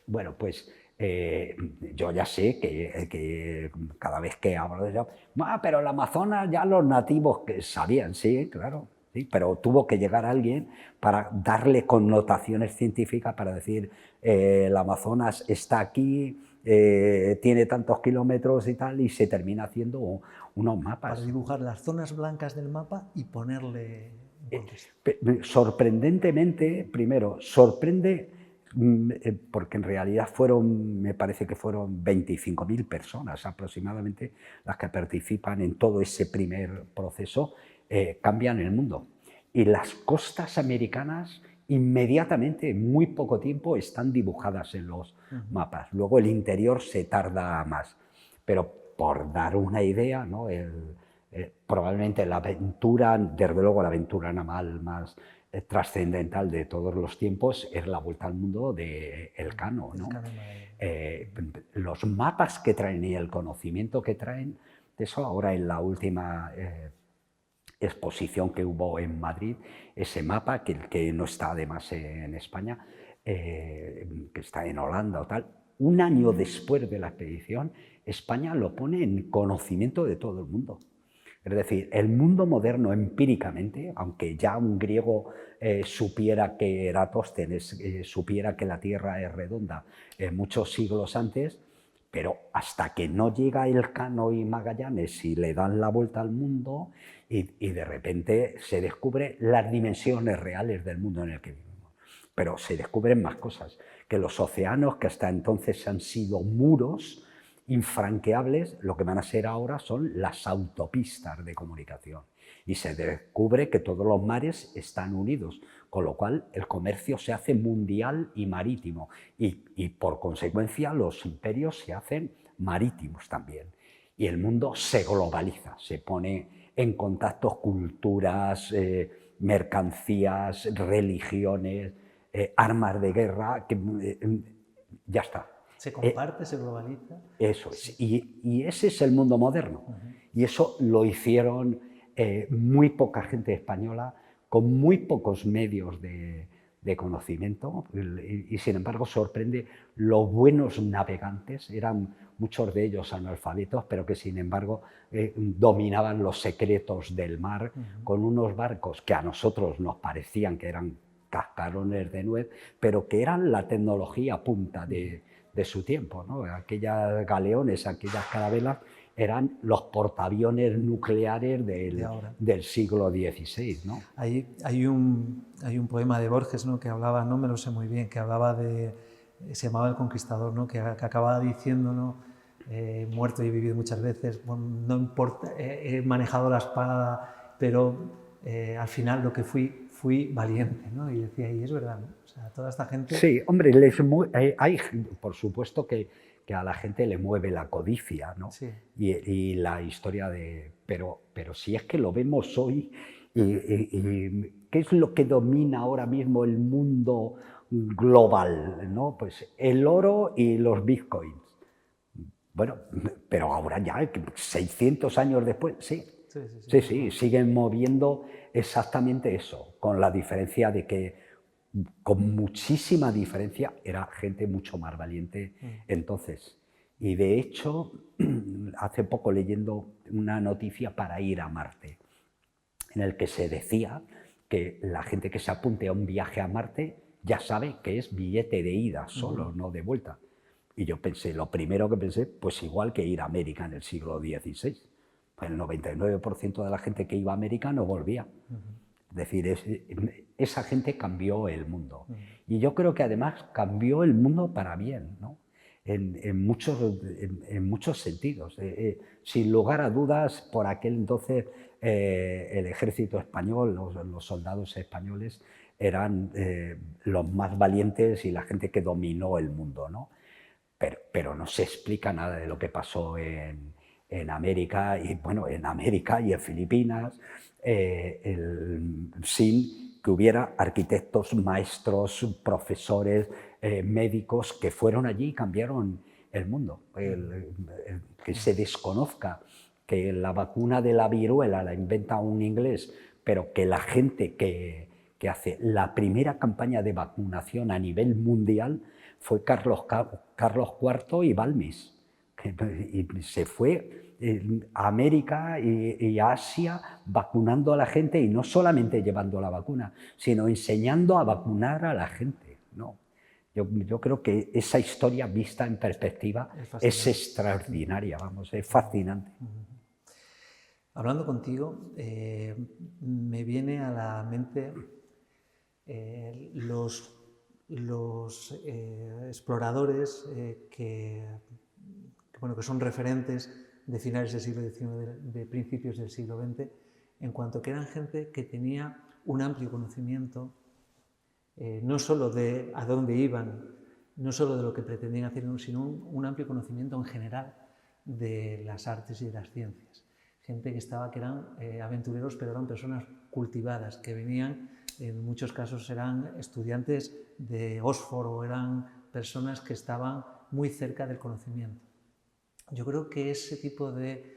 bueno, pues yo ya sé que cada vez que hablo de eso, pero el Amazonas ya los nativos que sabían, sí, claro, sí, pero tuvo que llegar alguien para darle connotaciones científicas para decir el Amazonas está aquí, tiene tantos kilómetros y tal, y se termina haciendo unos mapas. Para dibujar las zonas blancas del mapa y ponerle un contexto. Sorprendentemente, primero, sorprende porque en realidad me parece que fueron 25.000 personas aproximadamente las que participan en todo ese primer proceso, cambian el mundo. y las costas americanas inmediatamente, en muy poco tiempo, están dibujadas en los mapas. Luego el interior se tarda más. Pero por dar una idea, ¿no? Probablemente la aventura, desde luego la aventura naval más trascendental de todos los tiempos es la vuelta al mundo de Elcano, ¿no? Los mapas que traen y el conocimiento que traen, de eso ahora en la última exposición que hubo en Madrid, ese mapa, que no está además en España, que está en Holanda o tal, un año después de la expedición, España lo pone en conocimiento de todo el mundo. Es decir, el mundo moderno empíricamente, aunque ya un griego supiera que Eratóstenes supiera que la Tierra es redonda muchos siglos antes, pero hasta que no llega Elcano y Magallanes y le dan la vuelta al mundo y de repente se descubren las dimensiones reales del mundo en el que vivimos. Pero se descubren más cosas, que los océanos, que hasta entonces han sido muros infranqueables, lo que van a ser ahora son las autopistas de comunicación. Y se descubre que todos los mares están unidos, con lo cual el comercio se hace mundial y marítimo. Y por consecuencia los imperios se hacen marítimos también. Y el mundo se globaliza, se pone en contacto culturas, mercancías, religiones, armas de guerra, ya está. Se comparte, se globaliza. Eso es. Y ese es el mundo moderno. Y eso lo hicieron muy poca gente española, con muy pocos medios de conocimiento. Y sin embargo sorprende los buenos navegantes. Eran muchos de ellos analfabetos, pero que sin embargo dominaban los secretos del mar con unos barcos que a nosotros nos parecían que eran cascarones de nuez, pero que eran la tecnología punta de su tiempo, ¿no? Aquellas galeones, aquellas carabelas eran los portaaviones nucleares del siglo XVI, ¿no? Hay un poema de Borges, ¿no? Que hablaba, no me lo sé muy bien, que hablaba se llamaba El Conquistador, ¿no? Que acababa diciendo, ¿no? Muerto y he vivido muchas veces, bueno, no importa, he manejado la espada, pero al final lo que fui valiente, ¿no? Y decía, y es verdad, ¿no? O sea, toda esta gente... Sí, hombre, hay, por supuesto que a la gente le mueve la codicia, ¿no? Sí. Y la historia de... Pero si es que lo vemos hoy, ¿qué es lo que domina ahora mismo el mundo global, ¿no? Pues el oro y los bitcoins. Bueno, pero ahora ya, 600 años después, sí. Sí, siguen moviendo exactamente eso, con la diferencia de que, con muchísima diferencia, era gente mucho más valiente entonces. Y de hecho, hace poco leyendo una noticia para ir a Marte, en el que se decía que la gente que se apunte a un viaje a Marte ya sabe que es billete de ida solo, no de vuelta. Y yo pensé, lo primero que pensé, pues igual que ir a América en el siglo XVI. Pues el 99% de la gente que iba a América no volvía. Es decir, esa gente cambió el mundo. Y yo creo que además cambió el mundo para bien, ¿no? En muchos sentidos. Sin lugar a dudas, por aquel entonces el ejército español, los soldados españoles eran los más valientes y la gente que dominó el mundo, ¿no? Pero no se explica nada de lo que pasó en América y bueno, en América y en Filipinas, sin que hubiera arquitectos, maestros, profesores, médicos que fueron allí y cambiaron el mundo. Que se desconozca que la vacuna de la viruela la inventa un inglés, pero que la gente que hace la primera campaña de vacunación a nivel mundial fue Carlos IV y Balmis. Y se fue a América y a Asia vacunando a la gente, y no solamente llevando la vacuna, sino enseñando a vacunar a la gente, ¿no? Yo creo que esa historia vista en perspectiva es extraordinaria, vamos, es fascinante. Hablando contigo, me viene a la mente los exploradores que son referentes de finales del siglo XIX, de principios del siglo XX, en cuanto que eran gente que tenía un amplio conocimiento, no solo de a dónde iban, no solo de lo que pretendían hacer, sino un amplio conocimiento en general de las artes y de las ciencias. Gente que eran aventureros, pero eran personas cultivadas, que venían, en muchos casos eran estudiantes de Oxford o eran personas que estaban muy cerca del conocimiento. Yo creo que ese tipo de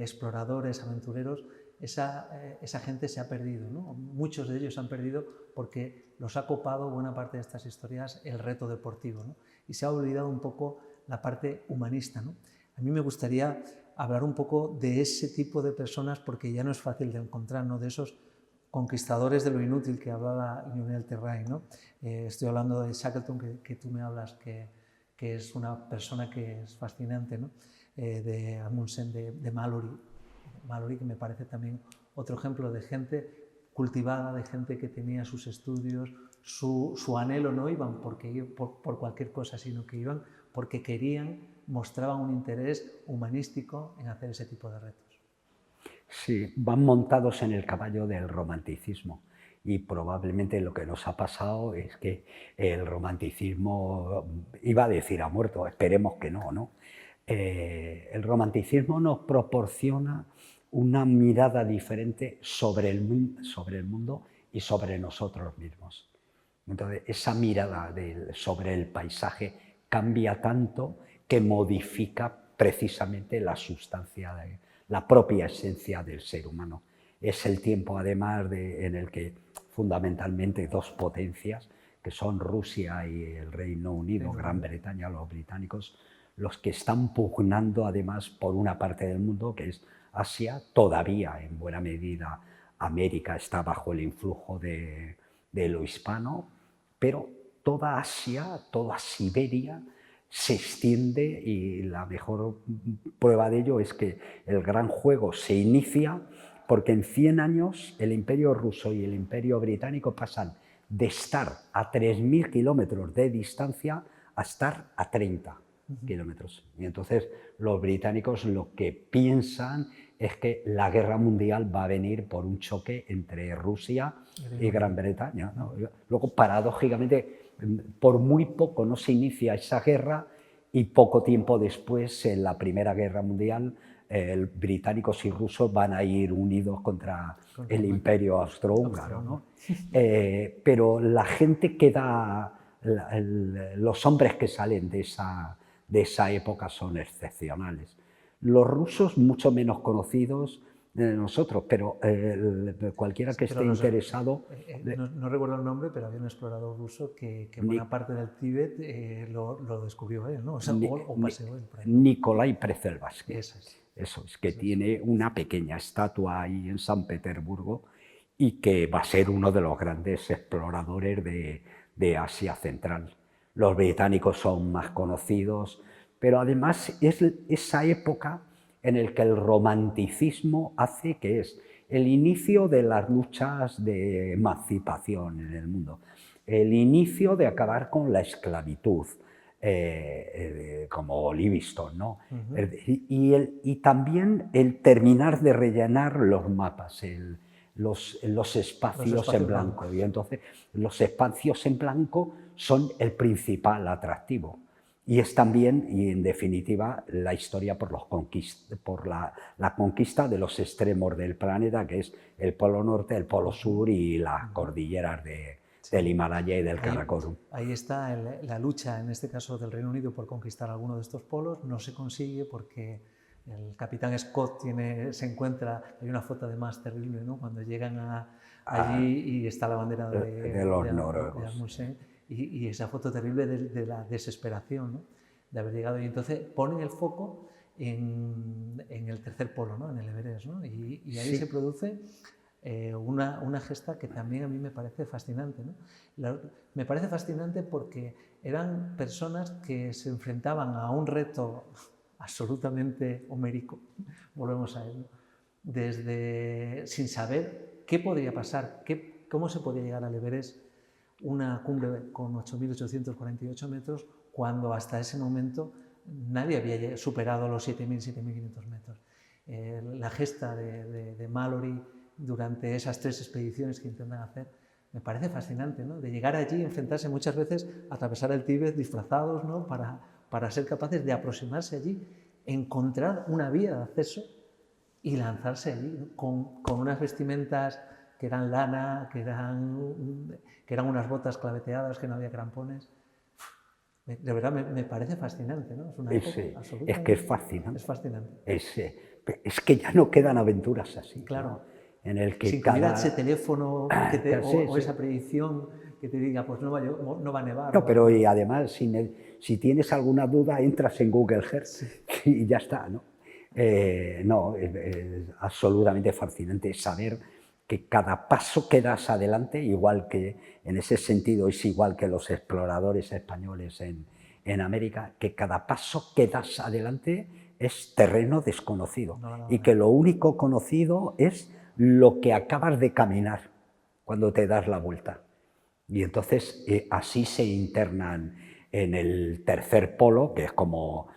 exploradores, aventureros, esa gente se ha perdido, ¿no? Muchos de ellos se han perdido porque los ha copado buena parte de estas historias el reto deportivo, ¿no? Y se ha olvidado un poco la parte humanista, ¿no? A mí me gustaría hablar un poco de ese tipo de personas porque ya no es fácil de encontrar, ¿no? De esos conquistadores de lo inútil que hablaba Lionel Terray, ¿no? Estoy hablando de Shackleton, que tú me hablas, que es una persona que es fascinante, ¿no? De Amundsen, de Mallory, que me parece también otro ejemplo de gente cultivada, de gente que tenía sus estudios, su anhelo. No iban por cualquier cosa, sino que iban porque mostraban un interés humanístico en hacer ese tipo de retos. Sí, van montados en el caballo del romanticismo y probablemente lo que nos ha pasado es que el romanticismo, iba a decir, ha muerto, esperemos que no, ¿no? El romanticismo nos proporciona una mirada diferente sobre el mundo y sobre nosotros mismos. Entonces, esa mirada sobre el paisaje cambia tanto que modifica precisamente la sustancia, la propia esencia del ser humano. Es el tiempo, además, en el que fundamentalmente dos potencias, que son Rusia y el Reino Unido, Gran Bretaña, los británicos, los que están pugnando además por una parte del mundo que es Asia. Todavía en buena medida América está bajo el influjo de lo hispano, pero toda Asia, toda Siberia se extiende y la mejor prueba de ello es que el gran juego se inicia porque en 100 años el Imperio ruso y el Imperio británico pasan de estar a 3.000 kilómetros de distancia a estar a 30 kilómetros. Y entonces los británicos lo que piensan es que la guerra mundial va a venir por un choque entre Rusia y Gran Bretaña, ¿no? Luego, paradójicamente, por muy poco no se inicia esa guerra y poco tiempo después, en la Primera Guerra Mundial, británicos y rusos van a ir unidos contra el Imperio Austrohúngaro, ¿no? Pero la gente queda, los hombres que salen de esa época son excepcionales. Los rusos mucho menos conocidos de nosotros, pero cualquiera que esté interesado... No recuerdo el nombre, pero había un explorador ruso que buena parte del Tíbet lo descubrió él, ¿no? O sea, o paseó él por ahí. Nikolai Przeleslawski. Eso es. Que tiene una pequeña estatua ahí en San Petersburgo y que va a ser uno de los grandes exploradores de Asia Central. Los británicos son más conocidos, pero además es esa época en la que el romanticismo hace que es el inicio de las luchas de emancipación en el mundo, el inicio de acabar con la esclavitud, como Livingstone, ¿no? Y también el terminar de rellenar los mapas, los espacios en blanco. Y entonces los espacios en blanco son el principal atractivo. Y es también, y en definitiva, la historia por la conquista de los extremos del planeta, que es el Polo Norte, el Polo Sur y las cordilleras del Himalaya y del Karakorum. Ahí está la lucha, en este caso del Reino Unido, por conquistar alguno de estos polos. No se consigue porque el capitán Scott se encuentra, hay una foto además terrible, ¿no? Cuando llegan allí y está la bandera de los noruegos. Amundsen, y esa foto terrible de la desesperación, ¿no? De haber llegado. Y entonces ponen el foco en el tercer polo, ¿no? En el Everest, ¿no? Y ahí se produce una gesta que también a mí me parece fascinante, ¿no? Me parece fascinante porque eran personas que se enfrentaban a un reto absolutamente homérico, volvemos a ello, sin saber qué podría pasar, cómo se podía llegar al Everest, una cumbre con 8.848 metros, cuando hasta ese momento nadie había superado los 7.000, 7.500 metros. La gesta de Mallory durante esas 3 expediciones que intentan hacer, me parece fascinante, ¿no? De llegar allí y enfrentarse muchas veces a atravesar el Tíbet disfrazados, ¿no? Para ser capaces de aproximarse allí, encontrar una vía de acceso y lanzarse allí, ¿no? Con unas vestimentas que eran lana, que eran unas botas claveteadas, que no había crampones. De verdad me parece fascinante, ¿no? Es una época absolutamente... Es que es fascinante. Es fascinante. Es que ya no quedan aventuras así. Claro. ¿No? En el que sin que hubiera ese teléfono o esa predicción que te diga, pues no va a nevar. No, pero y además, si tienes alguna duda, entras en Google Earth y ya está, ¿no? No, es absolutamente fascinante saber que cada paso que das adelante, igual que en ese sentido es igual que los exploradores españoles en América, que cada paso que das adelante es terreno desconocido y que lo único conocido es lo que acabas de caminar cuando te das la vuelta. Y entonces así se internan en el tercer polo, que es como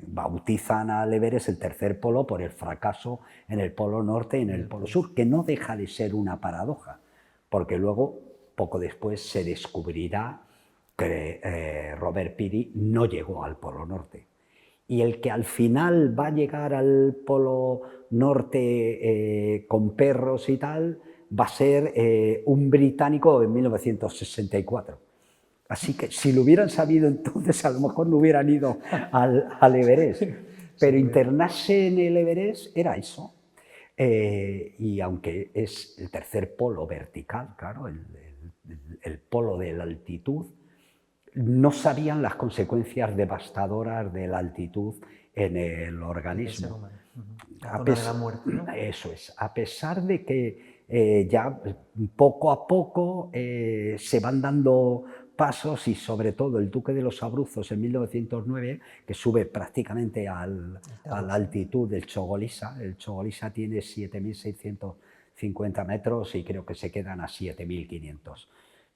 bautizan al Everest el tercer polo por el fracaso en el polo norte y en el polo sur, que no deja de ser una paradoja, porque luego, poco después, se descubrirá que Robert Peary no llegó al polo norte. Y el que al final va a llegar al polo norte con perros y tal, va a ser un británico en 1964. Así que si lo hubieran sabido entonces, a lo mejor no hubieran ido al Everest. Pero internarse en el Everest era eso. Y aunque es el tercer polo vertical, claro, el polo de la altitud, no sabían las consecuencias devastadoras de la altitud en el organismo. La zona de la muerte, ¿no? Eso es, a pesar de que ya poco a poco se van dando pasos y sobre todo el Duque de los Abruzos en 1909, que sube prácticamente a la altitud del Chogolisa. El Chogolisa tiene 7.650 metros y creo que se quedan a 7.500.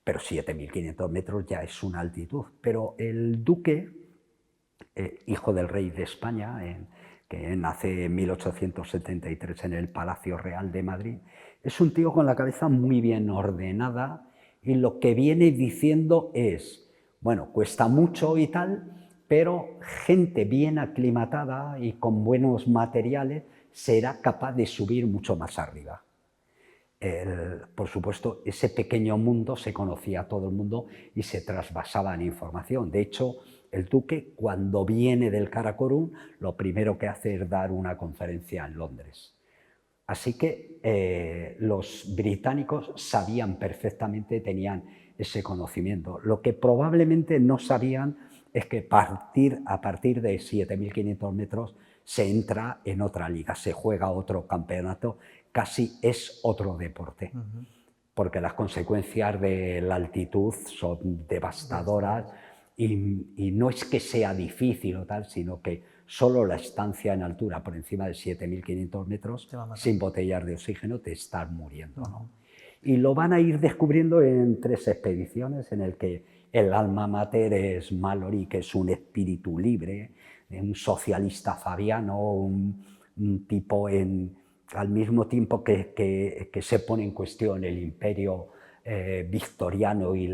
Pero 7.500 metros ya es una altitud. Pero el duque, hijo del rey de España, que nace en 1873 en el Palacio Real de Madrid, es un tío con la cabeza muy bien ordenada y lo que viene diciendo es, bueno, cuesta mucho y tal, pero gente bien aclimatada y con buenos materiales será capaz de subir mucho más arriba. Por supuesto, ese pequeño mundo se conocía a todo el mundo y se trasvasaba en información. De hecho, el duque, cuando viene del Karakorum, lo primero que hace es dar una conferencia en Londres. Así que los británicos sabían perfectamente, tenían ese conocimiento. Lo que probablemente no sabían es que a partir de 7.500 metros se entra en otra liga, se juega otro campeonato, casi es otro deporte, porque las consecuencias de la altitud son devastadoras y no es que sea difícil o tal, sino que solo la estancia en altura por encima de 7.500 metros sin botellas de oxígeno te estás muriendo, ¿no? Y lo van a ir descubriendo en 3 expediciones en el que el alma mater es Mallory, que es un espíritu libre, un socialista fabiano, un tipo al mismo tiempo que se pone en cuestión el imperio victoriano y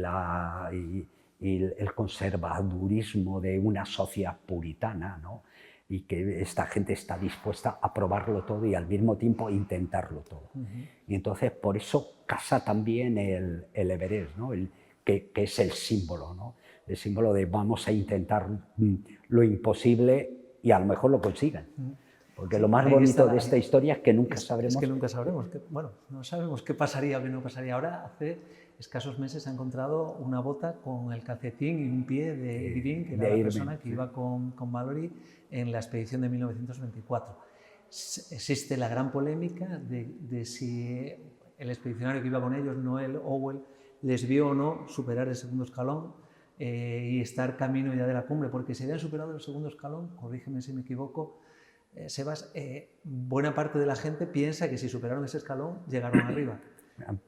el conservadurismo de una sociedad puritana, ¿no? Y que esta gente está dispuesta a probarlo todo y al mismo tiempo intentarlo todo. Y entonces por eso casa también el Everest, ¿no? Que es el símbolo, ¿no? El símbolo de vamos a intentar lo imposible y a lo mejor lo consigan. Porque lo más bonito de esta historia es que nunca sabremos... Es que nunca sabremos. Bueno, no sabemos qué pasaría o qué no pasaría. Ahora, hace escasos meses, se ha encontrado una bota con el calcetín y un pie de Irving, que era la persona que iba con Mallory en la expedición de 1924. Existe la gran polémica de si el expedicionario que iba con ellos, Noel Owell, les vio o no superar el segundo escalón y estar camino ya de la cumbre, porque si habían superado el segundo escalón, corrígeme si me equivoco, Sebas, buena parte de la gente piensa que si superaron ese escalón, llegaron arriba.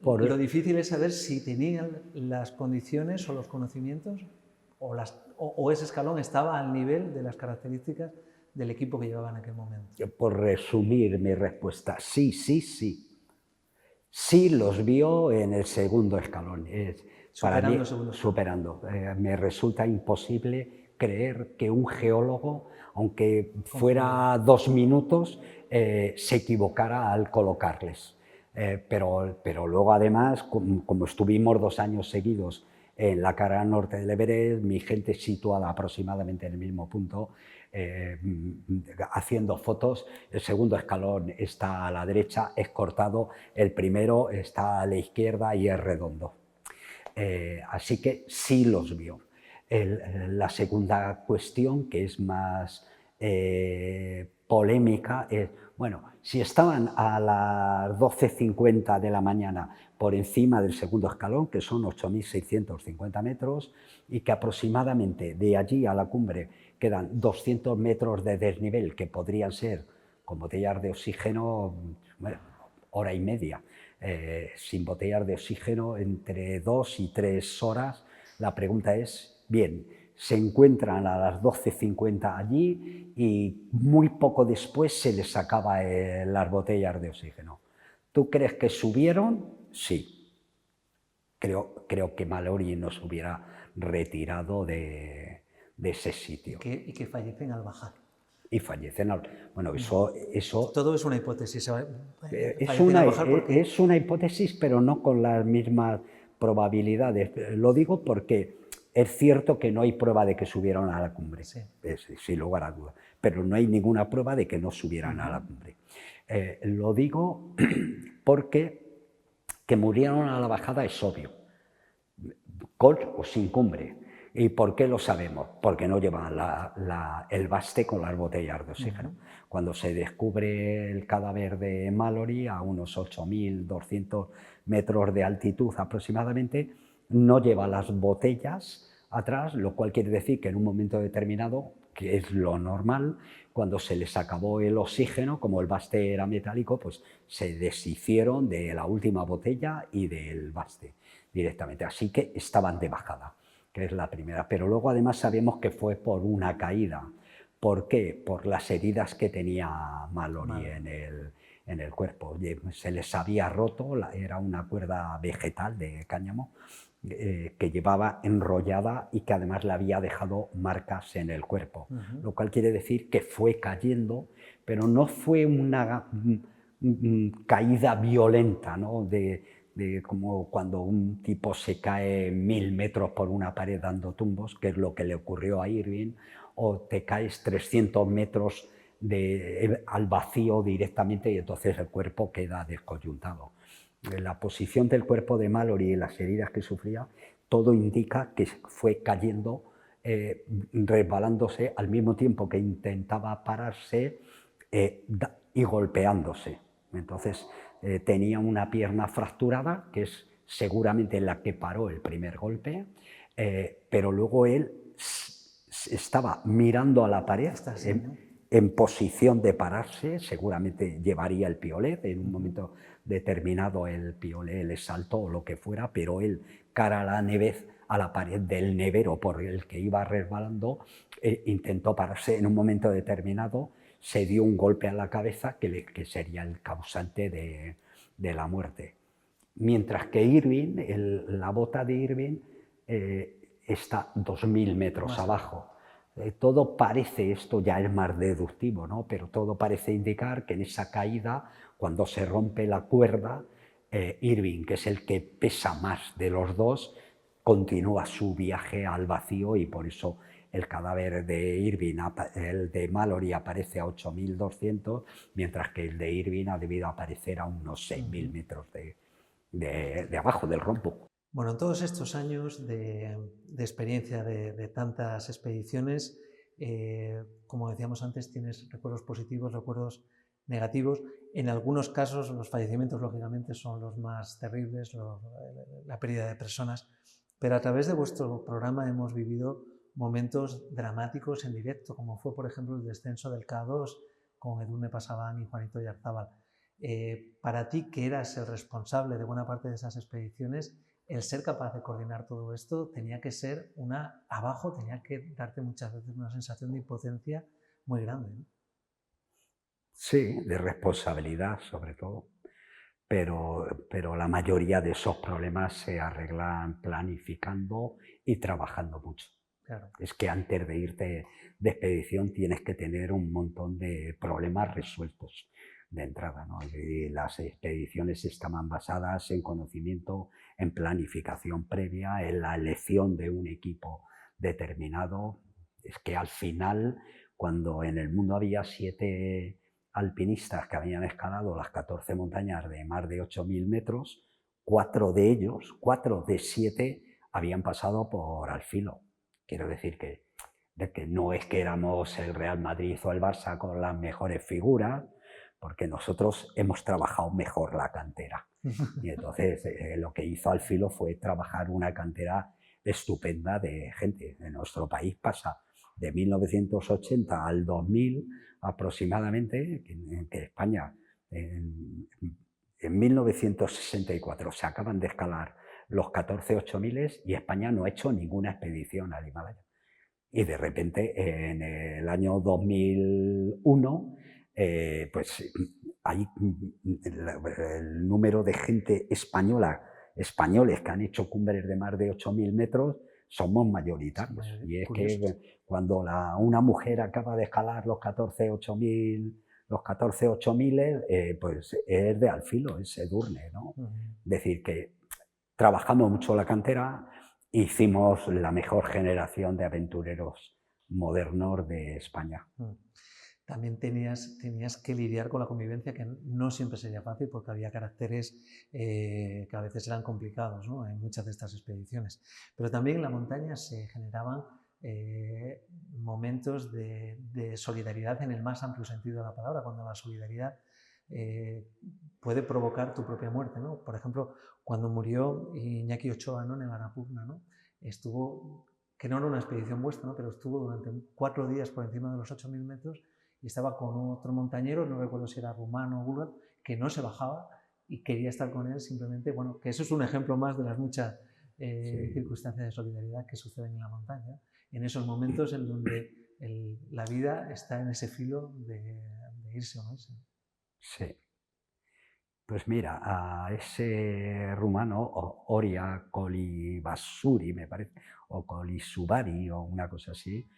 Lo difícil es saber si tenían las condiciones o los conocimientos o ese escalón estaba al nivel de las características del equipo que llevaba en aquel momento. Por resumir mi respuesta, sí, sí, sí. Sí los vio en el segundo escalón. Para Superando mí, el segundo escalón. superando. Me resulta imposible creer que un geólogo, aunque fuera 2 minutos, se equivocara al colocarles. Pero luego, además, como estuvimos 2 años seguidos en la cara norte del Everest, mi gente situada aproximadamente en el mismo punto, haciendo fotos. El segundo escalón está a la derecha, es cortado, el primero está a la izquierda y es redondo. Así que sí los vio. La segunda cuestión, que es más polémica, es, bueno, si estaban a las 12:50 de la mañana por encima del segundo escalón, que son 8.650 metros, y que aproximadamente de allí a la cumbre quedan 200 metros de desnivel, que podrían ser con botellas de oxígeno, bueno, hora y media, sin botellas de oxígeno entre 2 y 3 horas. La pregunta es, bien, se encuentran a las 12:50 allí y muy poco después se les acaba las botellas de oxígeno. ¿Tú crees que subieron? Sí. Creo que Mallory nos hubiera retirado de ese sitio. Y que fallecen al bajar. Y fallecen. Bueno, eso todo es una hipótesis. Es una hipótesis, pero no con las mismas probabilidades. Lo digo porque es cierto que no hay prueba de que subieron a la cumbre, sí. Sin lugar a dudas, pero no hay ninguna prueba de que no subieran a la cumbre. Lo digo porque que murieron a la bajada es obvio, con o sin cumbre. ¿Y por qué lo sabemos? Porque no llevan el baste con las botellas de oxígeno. Cuando se descubre el cadáver de Mallory a unos 8.200 metros de altitud aproximadamente, no lleva las botellas atrás, lo cual quiere decir que en un momento determinado, que es lo normal, cuando se les acabó el oxígeno, como el baste era metálico, pues se deshicieron de la última botella y del baste directamente. Así que estaban de bajada, que es la primera. Pero luego además sabemos que fue por una caída. ¿Por qué? Por las heridas que tenía Mallory en el cuerpo. Se les había roto, era una cuerda vegetal de cáñamo que llevaba enrollada y que además le había dejado marcas en el cuerpo. Lo cual quiere decir que fue cayendo, pero no fue una caída violenta, ¿no? Como cuando un tipo se cae 1000 metros por una pared dando tumbos, que es lo que le ocurrió a Irving, o te caes 300 metros al vacío directamente y entonces el cuerpo queda descoyuntado. La posición del cuerpo de Mallory y las heridas que sufría, todo indica que fue cayendo, resbalándose al mismo tiempo que intentaba pararse y golpeándose. Entonces tenía una pierna fracturada, que es seguramente la que paró el primer golpe, pero luego él estaba mirando a la pared en posición de pararse, seguramente llevaría el piolet, en un momento determinado el piolet le saltó o lo que fuera, pero él, cara a la pared del nevero por el que iba resbalando, intentó pararse en un momento determinado, se dio un golpe a la cabeza que sería el causante de la muerte. Mientras que Irving, la bota de Irving está 2000 metros abajo. Todo parece, esto ya es más deductivo, ¿no? Pero todo parece indicar que en esa caída, cuando se rompe la cuerda, Irving, que es el que pesa más de los dos, continúa su viaje al vacío y por eso el cadáver de Irving, el de Mallory, aparece a 8.200, mientras que el de Irving ha debido aparecer a unos 6.000 metros de abajo del rombo. Bueno, en todos estos años de experiencia de tantas expediciones, como decíamos antes, tienes recuerdos positivos, recuerdos negativos. En algunos casos los fallecimientos, lógicamente, son los más terribles, la pérdida de personas, pero a través de vuestro programa hemos vivido momentos dramáticos en directo, como fue, por ejemplo, el descenso del K2 con Edurne Pasaban y Juanito Oyarzábal. Para ti, que eras el responsable de buena parte de esas expediciones, el ser capaz de coordinar todo esto tenía que ser tenía que darte muchas veces una sensación de impotencia muy grande, ¿no? Sí, de responsabilidad sobre todo, pero la mayoría de esos problemas se arreglan planificando y trabajando mucho. Claro. Es que antes de irte de expedición tienes que tener un montón de problemas resueltos de entrada, ¿no? Y las expediciones estaban basadas en conocimiento, en planificación previa, en la elección de un equipo determinado. Es que al final, cuando en el mundo había 7 alpinistas que habían escalado las 14 montañas de más de 8.000 metros, 4 de ellos, 4 de 7, habían pasado por Alfilo. Quiero decir que no es que éramos el Real Madrid o el Barça con las mejores figuras, porque nosotros hemos trabajado mejor la cantera. Y entonces lo que hizo Alfilo fue trabajar una cantera estupenda de gente. En nuestro país pasa de 1980 al 2000 aproximadamente, que España en 1964 se acaban de escalar los 14 8000 y España no ha hecho ninguna expedición al Himalaya. Y de repente en el año 2001 pues hay el número de gente españoles que han hecho cumbres de más de 8000 metros somos mayoritarios. Y es que cuando una mujer acaba de escalar los 14 8000 pues es de Alfilo, es Edurne, ¿no? Es decir, que trabajamos mucho la cantera, hicimos la mejor generación de aventureros modernos de España. También tenías que lidiar con la convivencia, que no siempre sería fácil porque había caracteres que a veces eran complicados, ¿no?, en muchas de estas expediciones. Pero también en la montaña se generaban momentos de solidaridad en el más amplio sentido de la palabra, cuando la solidaridad puede provocar tu propia muerte, ¿no? Por ejemplo, cuando murió Iñaki Ochoa, ¿no?, en el Annapurna, ¿no?, estuvo, que no era una expedición vuestra, ¿no?, pero estuvo durante 4 días por encima de los 8000 metros y estaba con otro montañero, no recuerdo si era rumano o búlgaro, que no se bajaba y quería estar con él simplemente, bueno, que eso es un ejemplo más de las muchas circunstancias de solidaridad que suceden en la montaña, en esos momentos en donde la vida está en ese filo de irse o no irse. Sí. Pues mira, a ese rumano, Oria Kolibasuri, me parece, o Kolisubari, o una cosa así,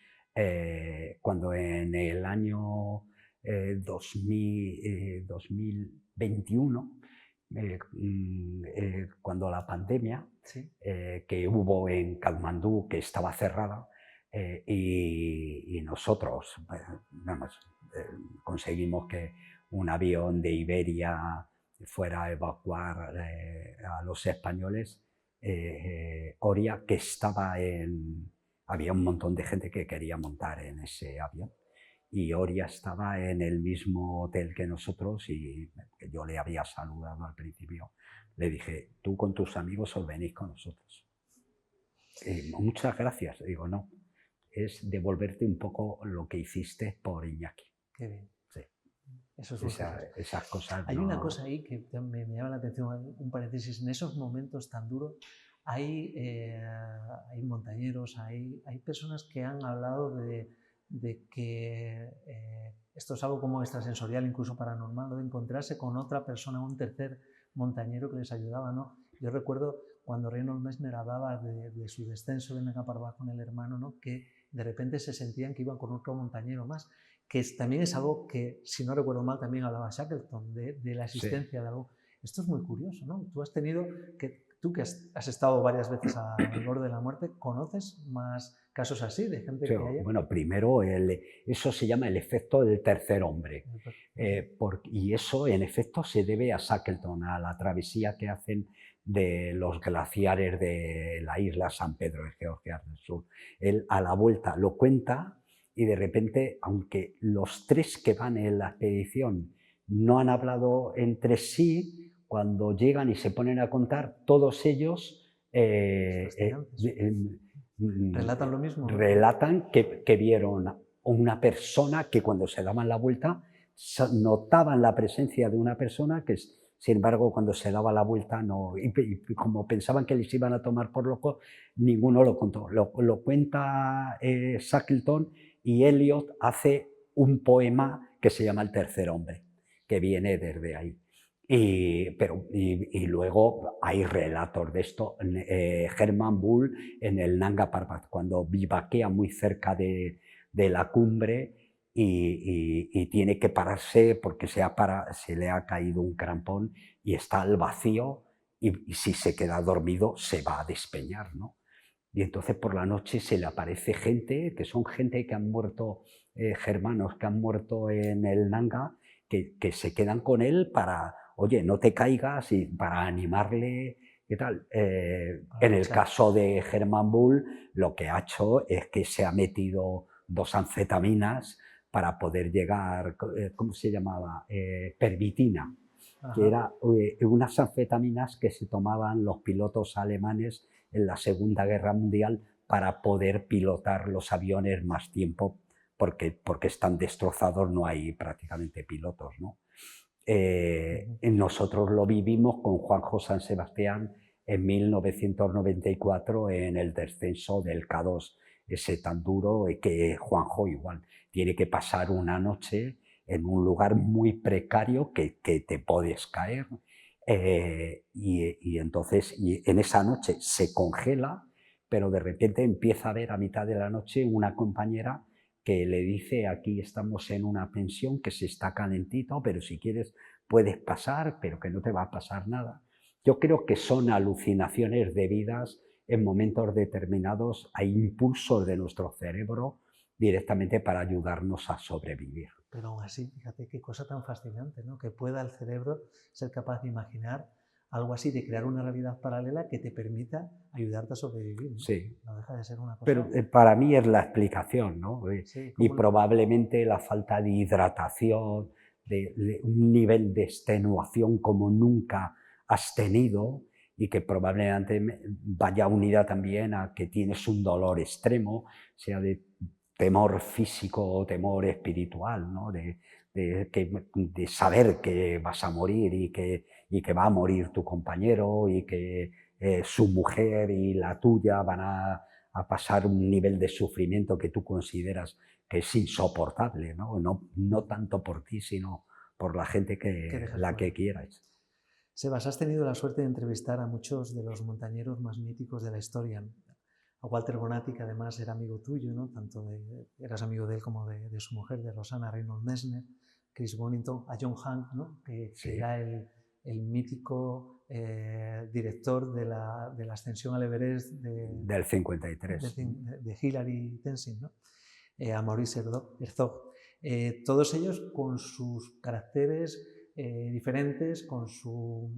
cuando en el año 2021, cuando la pandemia Sí. que hubo en Katmandú, que estaba cerrada, y nosotros conseguimos que un avión de Iberia fuera a evacuar a los españoles, Oria, que estaba en... Había un montón de gente que quería montar en ese avión y Oria estaba en el mismo hotel que nosotros y yo le había saludado al principio. Le dije, tú con tus amigos os venís con nosotros. Muchas gracias. Digo, no, es devolverte un poco lo que hiciste por Iñaki. Qué bien. Sí. Eso es Esas cosas. Hay una cosa ahí que me llama la atención, un paréntesis, en esos momentos tan duros hay montañeros, hay personas que han hablado de que esto es algo como extrasensorial, incluso paranormal, de encontrarse con otra persona, un tercer montañero que les ayudaba, ¿no? Yo recuerdo cuando Reinhold Messner hablaba de su descenso de Nanga con el hermano, ¿no?, que de repente se sentían que iban con otro montañero más, que también es algo que, si no recuerdo mal, también hablaba Shackleton, de la existencia de algo. Esto es muy curioso, ¿no? Tú que has estado varias veces al borde de la muerte, ¿conoces más casos así de gente que haya? Bueno, primero, eso se llama el efecto del tercer hombre. Y eso, en efecto, se debe a Shackleton, a la travesía que hacen de los glaciares de la isla San Pedro de Georgia del Sur. Él, a la vuelta, lo cuenta y de repente, aunque los 3 que van en la expedición no han hablado entre sí, cuando llegan y se ponen a contar, todos ellos ¿relatan lo mismo? Relatan que vieron una persona que cuando se daban la vuelta notaban la presencia de una persona que, sin embargo, cuando se daba la vuelta no, y como pensaban que les iban a tomar por locos, ninguno lo contó. Lo cuenta Shackleton y Elliot hace un poema que se llama El tercer hombre, que viene desde ahí. Y luego hay relatos de esto. Hermann Bull en el Nanga Parbat, cuando vivaquea muy cerca de la cumbre y tiene que pararse porque se le ha caído un crampón y está al vacío, y si se queda dormido se va a despeñar, ¿no? Y entonces por la noche se le aparece gente, que son gente que han muerto, germanos que han muerto en el Nanga, que se quedan con él para, oye, no te caigas, y para animarle y tal. En el caso de Hermann Bull, lo que ha hecho es que se ha metido 2 anfetaminas para poder llegar, ¿cómo se llamaba? Pervitina, que era unas anfetaminas que se tomaban los pilotos alemanes en la Segunda Guerra Mundial para poder pilotar los aviones más tiempo, porque están destrozados, no hay prácticamente pilotos, ¿no? Nosotros lo vivimos con Juanjo San Sebastián en 1994 en el descenso del K2, ese tan duro, que Juanjo igual tiene que pasar una noche en un lugar muy precario que te puedes caer. Y entonces en esa noche se congela, pero de repente empieza a ver a mitad de la noche una compañera que le dice: aquí estamos en una pensión que se está calentito, pero si quieres puedes pasar, pero que no te va a pasar nada. Yo creo que son alucinaciones debidas en momentos determinados a impulsos de nuestro cerebro directamente para ayudarnos a sobrevivir. Pero aún así, fíjate qué cosa tan fascinante, ¿no? Que pueda el cerebro ser capaz de imaginar algo así, de crear una realidad paralela que te permita ayudarte a sobrevivir, ¿no? Sí. No deja de ser una cosa... Pero para mí es la explicación, ¿no? Sí, y probablemente la falta de hidratación, de un nivel de extenuación como nunca has tenido, y que probablemente vaya unida también a que tienes un dolor extremo, sea de temor físico o temor espiritual, ¿no? de saber que vas a morir y que va a morir tu compañero, y que su mujer y la tuya van a pasar un nivel de sufrimiento que tú consideras que es insoportable, ¿no? No tanto por ti, sino por la gente que quieras. Sebas, has tenido la suerte de entrevistar a muchos de los montañeros más míticos de la historia. A Walter Bonatti, que además era amigo tuyo, ¿no? Eras amigo de él como de su mujer, de Rosanna Reynolds Messner, Chris Bonington, a John Hunt, ¿no? que era el mítico director de la ascensión al Everest del 53. de Hillary Tenzing, ¿no? A Maurice Herzog. Todos ellos con sus caracteres diferentes, con su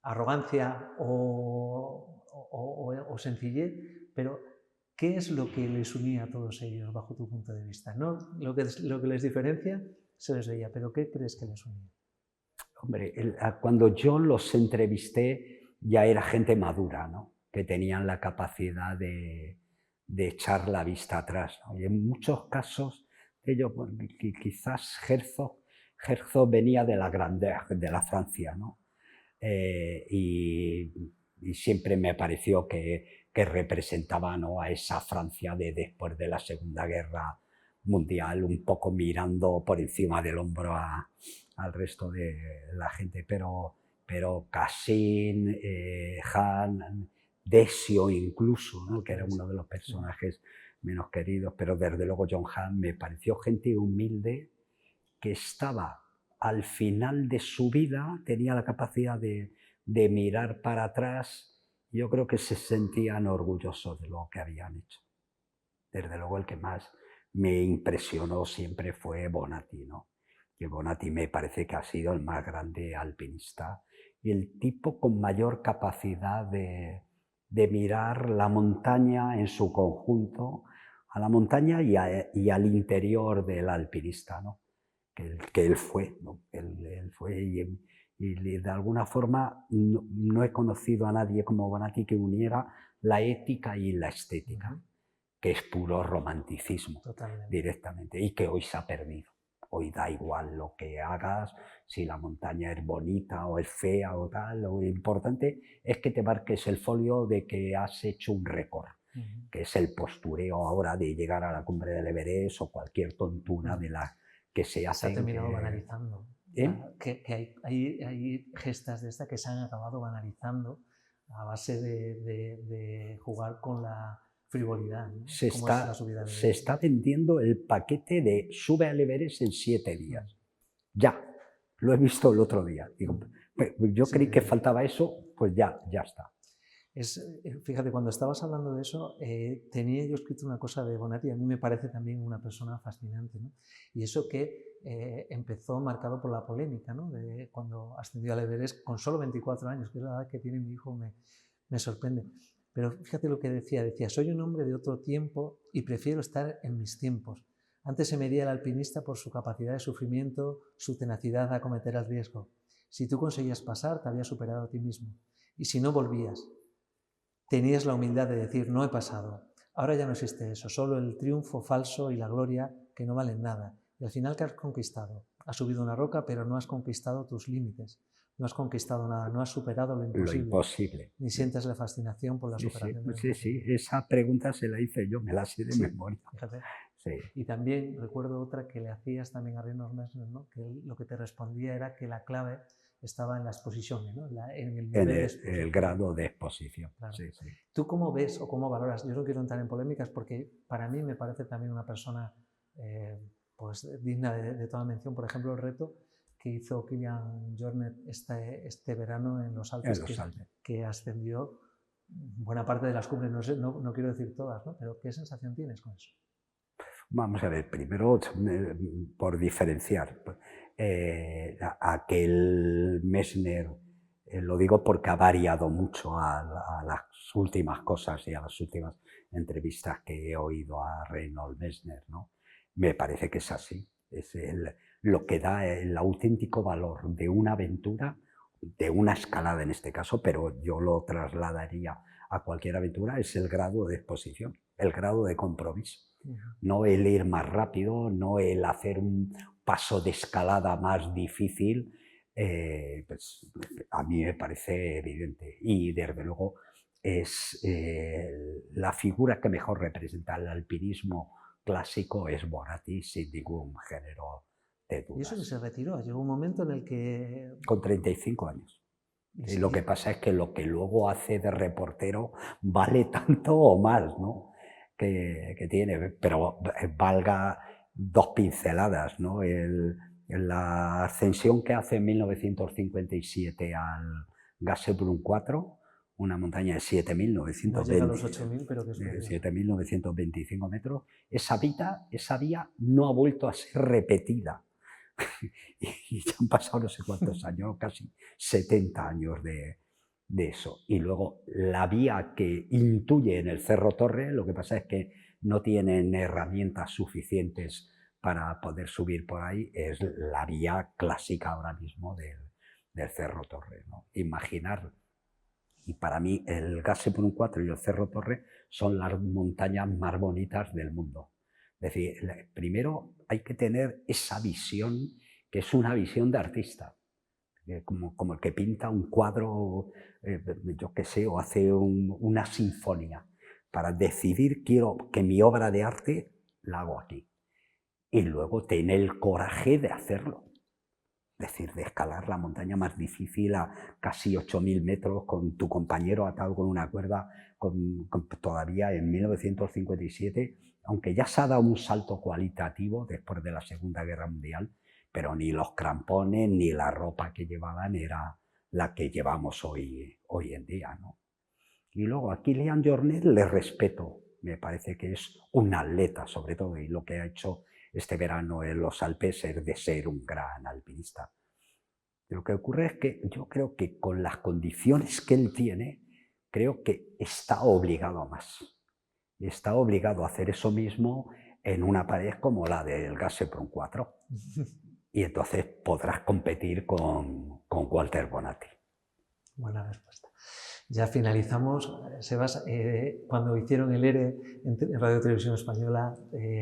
arrogancia o sencillez, pero ¿qué es lo que les unía a todos ellos bajo tu punto de vista? No lo que les diferencia se les veía, pero ¿qué crees que les unía? Hombre, cuando yo los entrevisté ya era gente madura, ¿no? Que tenían la capacidad de echar la vista atrás, ¿no? Y en muchos casos ellos, quizás Herzog venía de la grandeur, de la Francia, ¿no? Y siempre me pareció que representaba, ¿no?, a esa Francia de después de la Segunda Guerra Mundial, un poco mirando por encima del hombro al resto de la gente, pero Cassin, Han, Desio incluso, ¿no?, que era uno de los personajes menos queridos, pero desde luego John Han me pareció gente humilde que estaba al final de su vida, tenía la capacidad de mirar para atrás. Yo creo que se sentían orgullosos de lo que habían hecho. Desde luego el que más me impresionó siempre fue Bonatti, ¿no? Que Bonatti me parece que ha sido el más grande alpinista y el tipo con mayor capacidad de mirar la montaña en su conjunto, a la montaña y al interior del alpinista, ¿no? Que él fue, ¿no? Él fue, y de alguna forma no he conocido a nadie como Bonatti que uniera la ética y la estética, que es puro romanticismo. Totalmente. Directamente, y que hoy se ha perdido. Hoy da igual lo que hagas, si la montaña es bonita o es fea o tal, lo importante es que te marques el folio de que has hecho un récord, que es el postureo ahora de llegar a la cumbre del Everest o cualquier tontuna de la que se hacen. Se ha terminado banalizando. ¿Eh? Que hay gestas de esta que se han acabado banalizando a base de jugar con la frivolidad, ¿no? Se Como es la subida al se Everest. está vendiendo el paquete de sube al Everest en 7 días. Ya, lo he visto el otro día. Digo, yo creí que faltaba eso, pues ya está. Fíjate, cuando estabas hablando de eso, tenía yo escrito una cosa de Bonatti, a mí me parece también una persona fascinante, ¿no? Y eso que empezó marcado por la polémica, ¿no? De cuando ascendió al Everest con solo 24 años, que es la edad que tiene mi hijo, me sorprende. Pero fíjate lo que decía, soy un hombre de otro tiempo y prefiero estar en mis tiempos. Antes se medía el alpinista por su capacidad de sufrimiento, su tenacidad a acometer el riesgo. Si tú conseguías pasar, te habías superado a ti mismo. Y si no volvías, tenías la humildad de decir, no he pasado. Ahora ya no existe eso, solo el triunfo falso y la gloria que no valen nada. Y al final, ¿qué has conquistado? Has subido una roca, pero no has conquistado tus límites. No has conquistado nada, no has superado lo imposible. Lo imposible. Ni sientes la fascinación por la superación. Sí, esa pregunta se la hice yo, me la sé de memoria. Fíjate. Sí. Y también recuerdo otra que le hacías también a Reynolds Messner, ¿no? Que lo que te respondía era que la clave estaba en la exposición, ¿no? En el nivel de exposición. El grado de exposición. Claro. Sí. ¿Tú cómo ves o cómo valoras? Yo no quiero entrar en polémicas porque para mí me parece también una persona pues digna de toda mención. Por ejemplo, el reto que hizo Kilian Jornet este verano en los Alpes, que ascendió buena parte de las cumbres, no quiero decir todas, ¿no? Pero ¿qué sensación tienes con eso? Vamos a ver, primero por diferenciar. Aquel Messner, lo digo porque ha variado mucho a las últimas cosas y a las últimas entrevistas que he oído a Reynolds Messner, ¿no? Me parece que es así. Es lo que da el auténtico valor de una aventura, de una escalada en este caso, pero yo lo trasladaría a cualquier aventura, es el grado de exposición, el grado de compromiso. No el ir más rápido, no el hacer un paso de escalada más difícil, pues a mí me parece evidente. Y desde luego es la figura que mejor representa el alpinismo clásico es Bonatti, sin ningún género de dudas. Y eso que se retiró, llegó un momento en el que... Con 35 años. Y lo que pasa es que lo que luego hace de reportero vale tanto o más, ¿no? Que tiene, pero valga dos pinceladas, ¿no? La ascensión que hace en 1957 al Gasherbrum 4, una montaña de 7.925 metros, esa vía no ha vuelto a ser repetida. Y ya han pasado no sé cuántos años, casi 70 años de eso. Y luego la vía que intuye en el Cerro Torre, lo que pasa es que no tienen herramientas suficientes para poder subir por ahí, es la vía clásica ahora mismo del Cerro Torre, ¿no? Imaginar, y para mí el Gasherbrum 4 y el Cerro Torre son las montañas más bonitas del mundo. Es decir, primero hay que tener esa visión, que es una visión de artista, como el que pinta un cuadro, yo qué sé, o hace una sinfonía, para decidir, quiero que mi obra de arte la hago aquí. Y luego tener el coraje de hacerlo. Es decir, de escalar la montaña más difícil a casi 8.000 metros con tu compañero atado con una cuerda, todavía en 1957, aunque ya se ha dado un salto cualitativo después de la Segunda Guerra Mundial, pero ni los crampones ni la ropa que llevaban era la que llevamos hoy en día, ¿no? Y luego a Kilian Jornet le respeto, me parece que es un atleta sobre todo, y lo que ha hecho este verano en los Alpes es de ser un gran alpinista. Lo que ocurre es que yo creo que con las condiciones que él tiene, creo que está obligado a más. Está obligado a hacer eso mismo en una pared como la del Gasherbrum 4. Y entonces podrás competir con Walter Bonatti. Buena respuesta. Ya finalizamos, Sebas, cuando hicieron el ERE en Radio Televisión Española,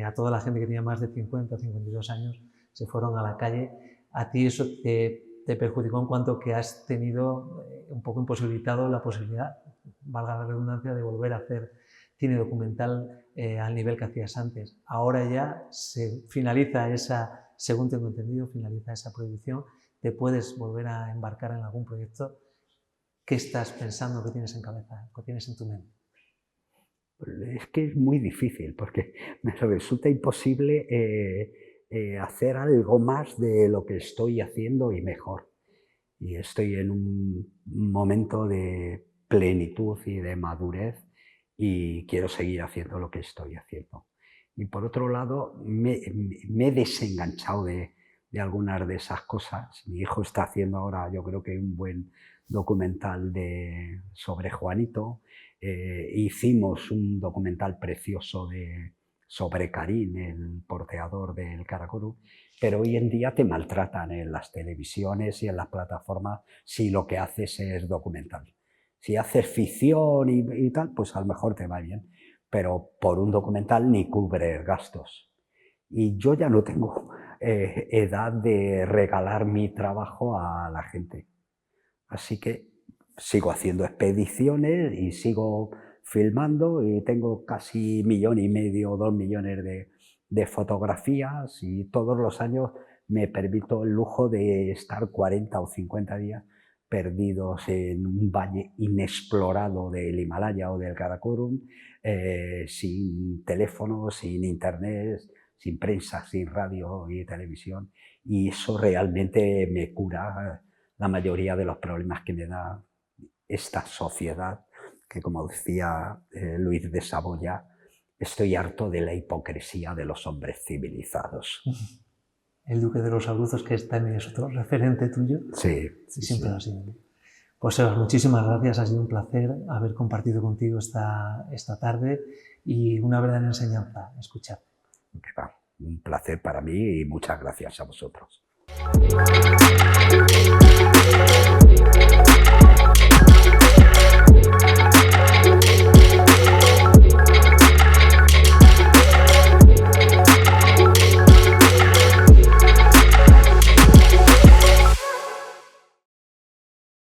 a toda la gente que tenía más de 50 o 52 años se fueron a la calle. A ti eso te perjudicó en cuanto que has tenido un poco imposibilitado la posibilidad, valga la redundancia, de volver a hacer cine documental al nivel que hacías antes. Ahora ya se finaliza esa según tengo entendido, finaliza esa prohibición, te puedes volver a embarcar en algún proyecto. ¿Qué estás pensando, qué tienes en cabeza, qué tienes en tu mente? Es que es muy difícil, porque me resulta imposible hacer algo más de lo que estoy haciendo y mejor. Y estoy en un momento de plenitud y de madurez y quiero seguir haciendo lo que estoy haciendo. Y por otro lado, me he desenganchado de algunas de esas cosas. Mi hijo está haciendo ahora, yo creo que un buen documental sobre Juanito. Hicimos un documental precioso sobre Karim, el porteador del Karakorum, pero hoy en día te maltratan en las televisiones y en las plataformas si lo que haces es documental. Si haces ficción y tal, pues a lo mejor te va bien, pero por un documental ni cubres gastos. Y yo ya no tengo edad de regalar mi trabajo a la gente. Así que sigo haciendo expediciones y sigo filmando y tengo casi 1,5 millones o 2 millones de fotografías y todos los años me permito el lujo de estar 40 o 50 días perdidos en un valle inexplorado del Himalaya o del Karakorum, sin teléfono, sin internet, sin prensa, sin radio y televisión, y eso realmente me cura la mayoría de los problemas que me da esta sociedad, que como decía Luis de Saboya, estoy harto de la hipocresía de los hombres civilizados. El Duque de los Abruzos, que también es otro referente tuyo. Sí, siempre lo ha sido. Pues Sebas, muchísimas gracias, ha sido un placer haber compartido contigo esta tarde y una verdadera enseñanza escucharte. Un placer para mí y muchas gracias a vosotros.